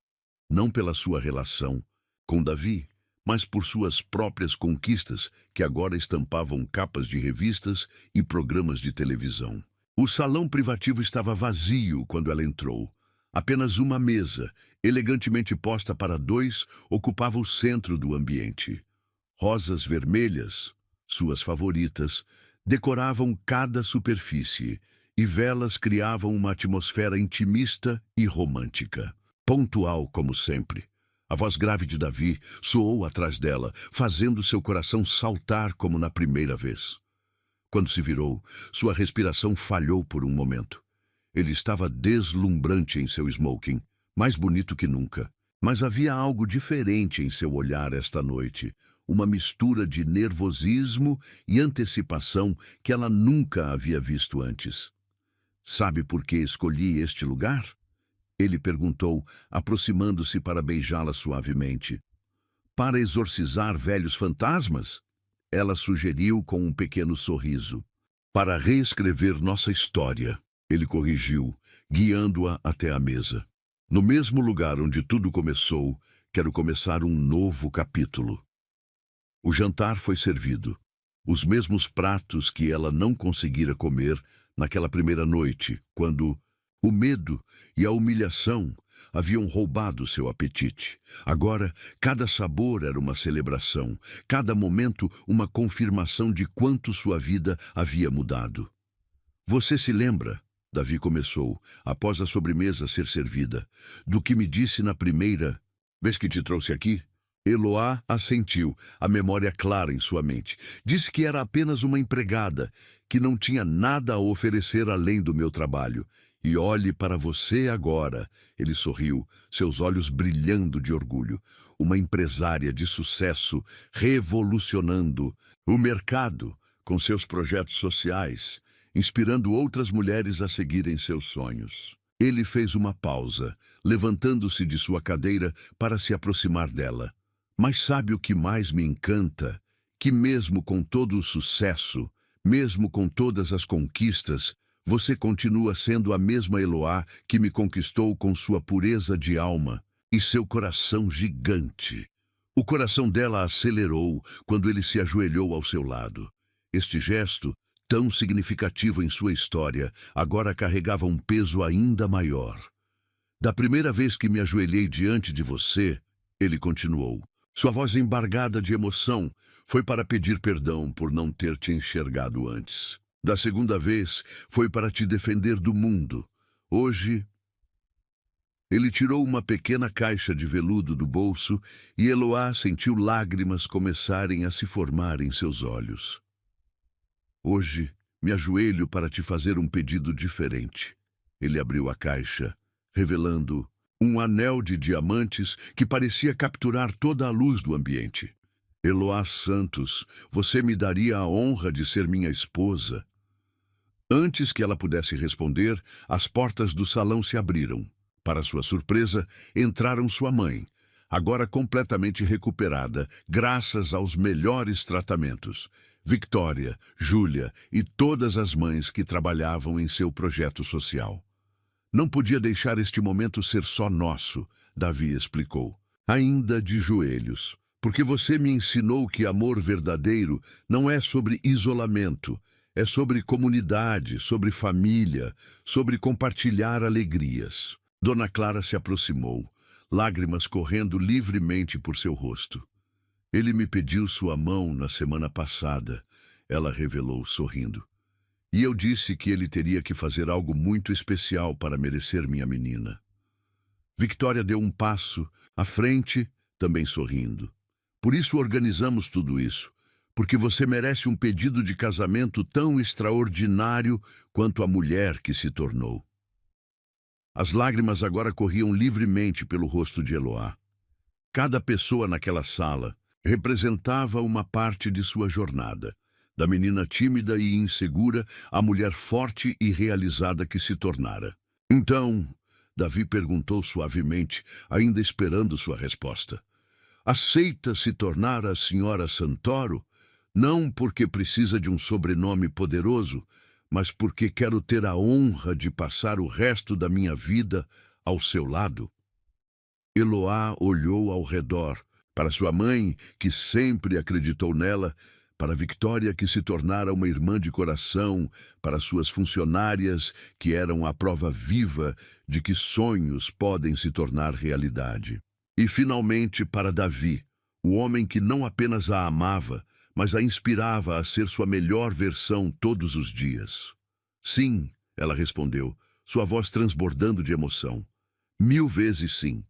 Não pela sua relação com Davi, mas por suas próprias conquistas que agora estampavam capas de revistas e programas de televisão. O salão privativo estava vazio quando ela entrou. Apenas uma mesa, elegantemente posta para dois, ocupava o centro do ambiente. Rosas vermelhas, suas favoritas, decoravam cada superfície, e velas criavam uma atmosfera intimista e romântica. Pontual, como sempre. A voz grave de Davi soou atrás dela, fazendo seu coração saltar como na primeira vez. Quando se virou, sua respiração falhou por um momento. Ele estava deslumbrante em seu smoking, mais bonito que nunca. Mas havia algo diferente em seu olhar esta noite, uma mistura de nervosismo e antecipação que ela nunca havia visto antes. Sabe por que escolhi este lugar? Ele perguntou, aproximando-se para beijá-la suavemente. Para exorcizar velhos fantasmas? Ela sugeriu com um pequeno sorriso. Para reescrever nossa história, ele corrigiu, guiando-a até a mesa. No mesmo lugar onde tudo começou, quero começar um novo capítulo. O jantar foi servido. Os mesmos pratos que ela não conseguira comer naquela primeira noite, quando o medo e a humilhação haviam roubado seu apetite. Agora, cada sabor era uma celebração, cada momento uma confirmação de quanto sua vida havia mudado. Você se lembra, Davi começou, após a sobremesa ser servida, do que me disse na primeira vez que te trouxe aqui? Eloá assentiu, a memória clara em sua mente. Disse que era apenas uma empregada, que não tinha nada a oferecer além do meu trabalho. E olhe para você agora, ele sorriu, seus olhos brilhando de orgulho. Uma empresária de sucesso, revolucionando o mercado com seus projetos sociais, inspirando outras mulheres a seguirem seus sonhos. Ele fez uma pausa, levantando-se de sua cadeira para se aproximar dela. Mas sabe o que mais me encanta? Que mesmo com todo o sucesso, mesmo com todas as conquistas, você continua sendo a mesma Eloá que me conquistou com sua pureza de alma e seu coração gigante. O coração dela acelerou quando ele se ajoelhou ao seu lado. Este gesto, tão significativo em sua história, agora carregava um peso ainda maior. Da primeira vez que me ajoelhei diante de você, ele continuou. Sua voz embargada de emoção foi para pedir perdão por não ter te enxergado antes. Da segunda vez, foi para te defender do mundo. Hoje, ele tirou uma pequena caixa de veludo do bolso e Eloá sentiu lágrimas começarem a se formar em seus olhos. Hoje, me ajoelho para te fazer um pedido diferente. Ele abriu a caixa, revelando um anel de diamantes que parecia capturar toda a luz do ambiente. Eloá Santos, você me daria a honra de ser minha esposa. Antes que ela pudesse responder, as portas do salão se abriram. Para sua surpresa, entraram sua mãe, agora completamente recuperada, graças aos melhores tratamentos. Victoria, Júlia e todas as mães que trabalhavam em seu projeto social. Não podia deixar este momento ser só nosso, Davi explicou, ainda de joelhos, porque você me ensinou que amor verdadeiro não é sobre isolamento, é sobre comunidade, sobre família, sobre compartilhar alegrias. Dona Clara se aproximou, lágrimas correndo livremente por seu rosto. Ele me pediu sua mão na semana passada, ela revelou sorrindo. E eu disse que ele teria que fazer algo muito especial para merecer minha menina. Victoria deu um passo à frente, também sorrindo. Por isso organizamos tudo isso, porque você merece um pedido de casamento tão extraordinário quanto a mulher que se tornou. As lágrimas agora corriam livremente pelo rosto de Eloá. Cada pessoa naquela sala representava uma parte de sua jornada, da menina tímida e insegura à mulher forte e realizada que se tornara. Então, Davi perguntou suavemente, ainda esperando sua resposta: aceita se tornar a senhora Santoro, não porque precisa de um sobrenome poderoso, mas porque quero ter a honra de passar o resto da minha vida ao seu lado? Eloá olhou ao redor, para sua mãe, que sempre acreditou nela, para Victória, que se tornara uma irmã de coração, para suas funcionárias, que eram a prova viva de que sonhos podem se tornar realidade. E, finalmente, para Davi, o homem que não apenas a amava, mas a inspirava a ser sua melhor versão todos os dias. Sim, ela respondeu, sua voz transbordando de emoção. 1000 vezes sim.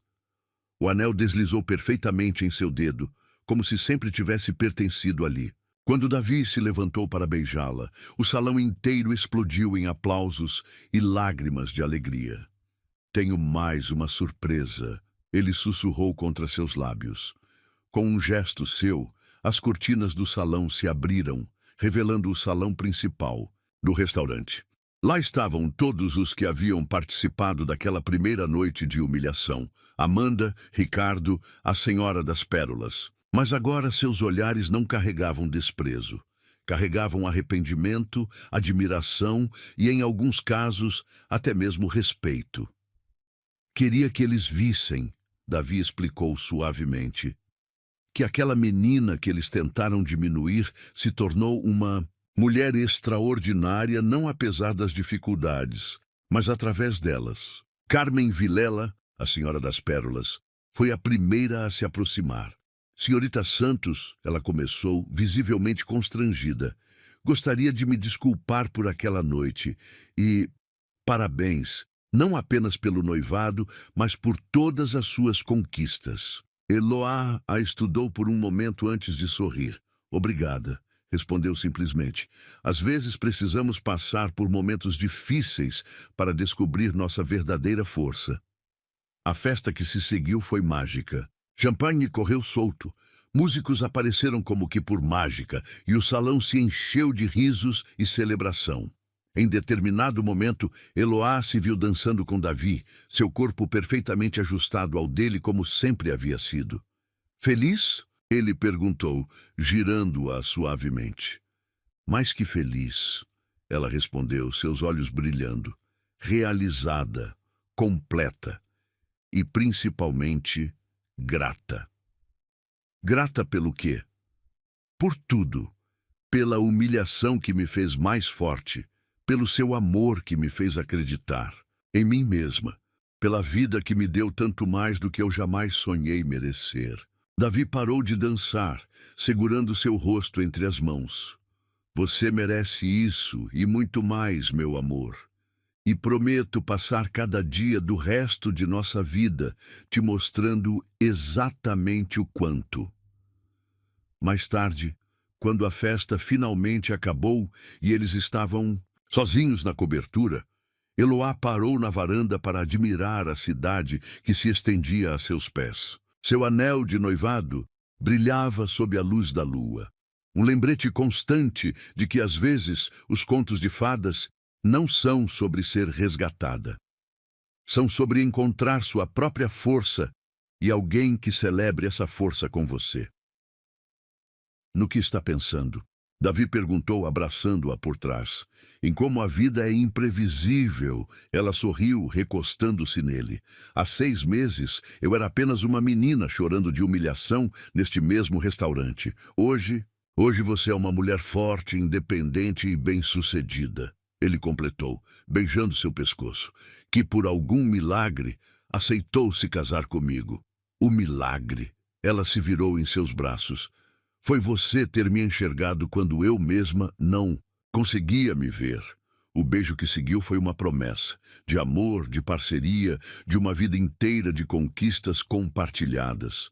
O anel deslizou perfeitamente em seu dedo, como se sempre tivesse pertencido ali. Quando Davi se levantou para beijá-la, o salão inteiro explodiu em aplausos e lágrimas de alegria. Tenho mais uma surpresa, ele sussurrou contra seus lábios. Com um gesto seu, as cortinas do salão se abriram, revelando o salão principal do restaurante. Lá estavam todos os que haviam participado daquela primeira noite de humilhação. Amanda, Ricardo, a Senhora das Pérolas. Mas agora seus olhares não carregavam desprezo. Carregavam arrependimento, admiração e, em alguns casos, até mesmo respeito. Queria que eles vissem, Davi explicou suavemente, que aquela menina que eles tentaram diminuir se tornou uma mulher extraordinária, não apesar das dificuldades, mas através delas. Carmen Vilela, a Senhora das Pérolas, foi a primeira a se aproximar. Senhorita Santos, ela começou, visivelmente constrangida. Gostaria de me desculpar por aquela noite e parabéns, não apenas pelo noivado, mas por todas as suas conquistas. Eloá a estudou por um momento antes de sorrir. Obrigada, respondeu simplesmente. Às vezes precisamos passar por momentos difíceis para descobrir nossa verdadeira força. A festa que se seguiu foi mágica. Champanhe correu solto. Músicos apareceram como que por mágica e o salão se encheu de risos e celebração. Em determinado momento, Eloá se viu dançando com Davi, seu corpo perfeitamente ajustado ao dele como sempre havia sido. Feliz? Ele perguntou, girando-a suavemente. Mais que feliz, ela respondeu, seus olhos brilhando. Realizada, completa e principalmente grata. Grata pelo quê? Por tudo. Pela humilhação que me fez mais forte, pelo seu amor que me fez acreditar em mim mesma, pela vida que me deu tanto mais do que eu jamais sonhei merecer. Davi parou de dançar, segurando seu rosto entre as mãos. Você merece isso e muito mais, meu amor. E prometo passar cada dia do resto de nossa vida te mostrando exatamente o quanto. Mais tarde, quando a festa finalmente acabou e eles estavam sozinhos na cobertura, Eloá parou na varanda para admirar a cidade que se estendia a seus pés. Seu anel de noivado brilhava sob a luz da lua. Um lembrete constante de que, às vezes, os contos de fadas não são sobre ser resgatada. São sobre encontrar sua própria força e alguém que celebre essa força com você. No que está pensando? Davi perguntou, abraçando-a por trás. Em como a vida é imprevisível, ela sorriu, recostando-se nele. Há 6 meses, eu era apenas uma menina chorando de humilhação neste mesmo restaurante. Hoje você é uma mulher forte, independente e bem-sucedida. Ele completou, beijando seu pescoço, que por algum milagre aceitou se casar comigo. O milagre. Ela se virou em seus braços. Foi você ter me enxergado quando eu mesma não conseguia me ver. O beijo que seguiu foi uma promessa, de amor, de parceria, de uma vida inteira de conquistas compartilhadas.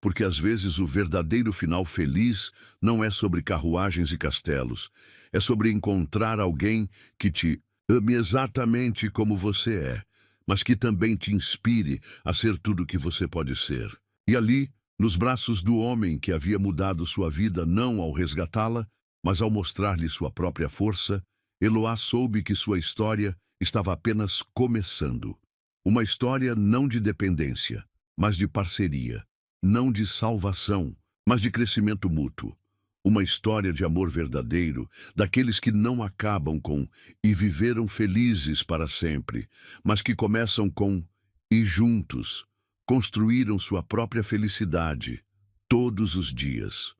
porque às vezes o verdadeiro final feliz não é sobre carruagens e castelos, é sobre encontrar alguém que te ame exatamente como você é, mas que também te inspire a ser tudo o que você pode ser. E ali, nos braços do homem que havia mudado sua vida não ao resgatá-la, mas ao mostrar-lhe sua própria força, Eloá soube que sua história estava apenas começando. Uma história não de dependência, mas de parceria. Não de salvação, mas de crescimento mútuo. Uma história de amor verdadeiro, daqueles que não acabam com "e viveram felizes para sempre", mas que começam com "e juntos" construíram sua própria felicidade todos os dias.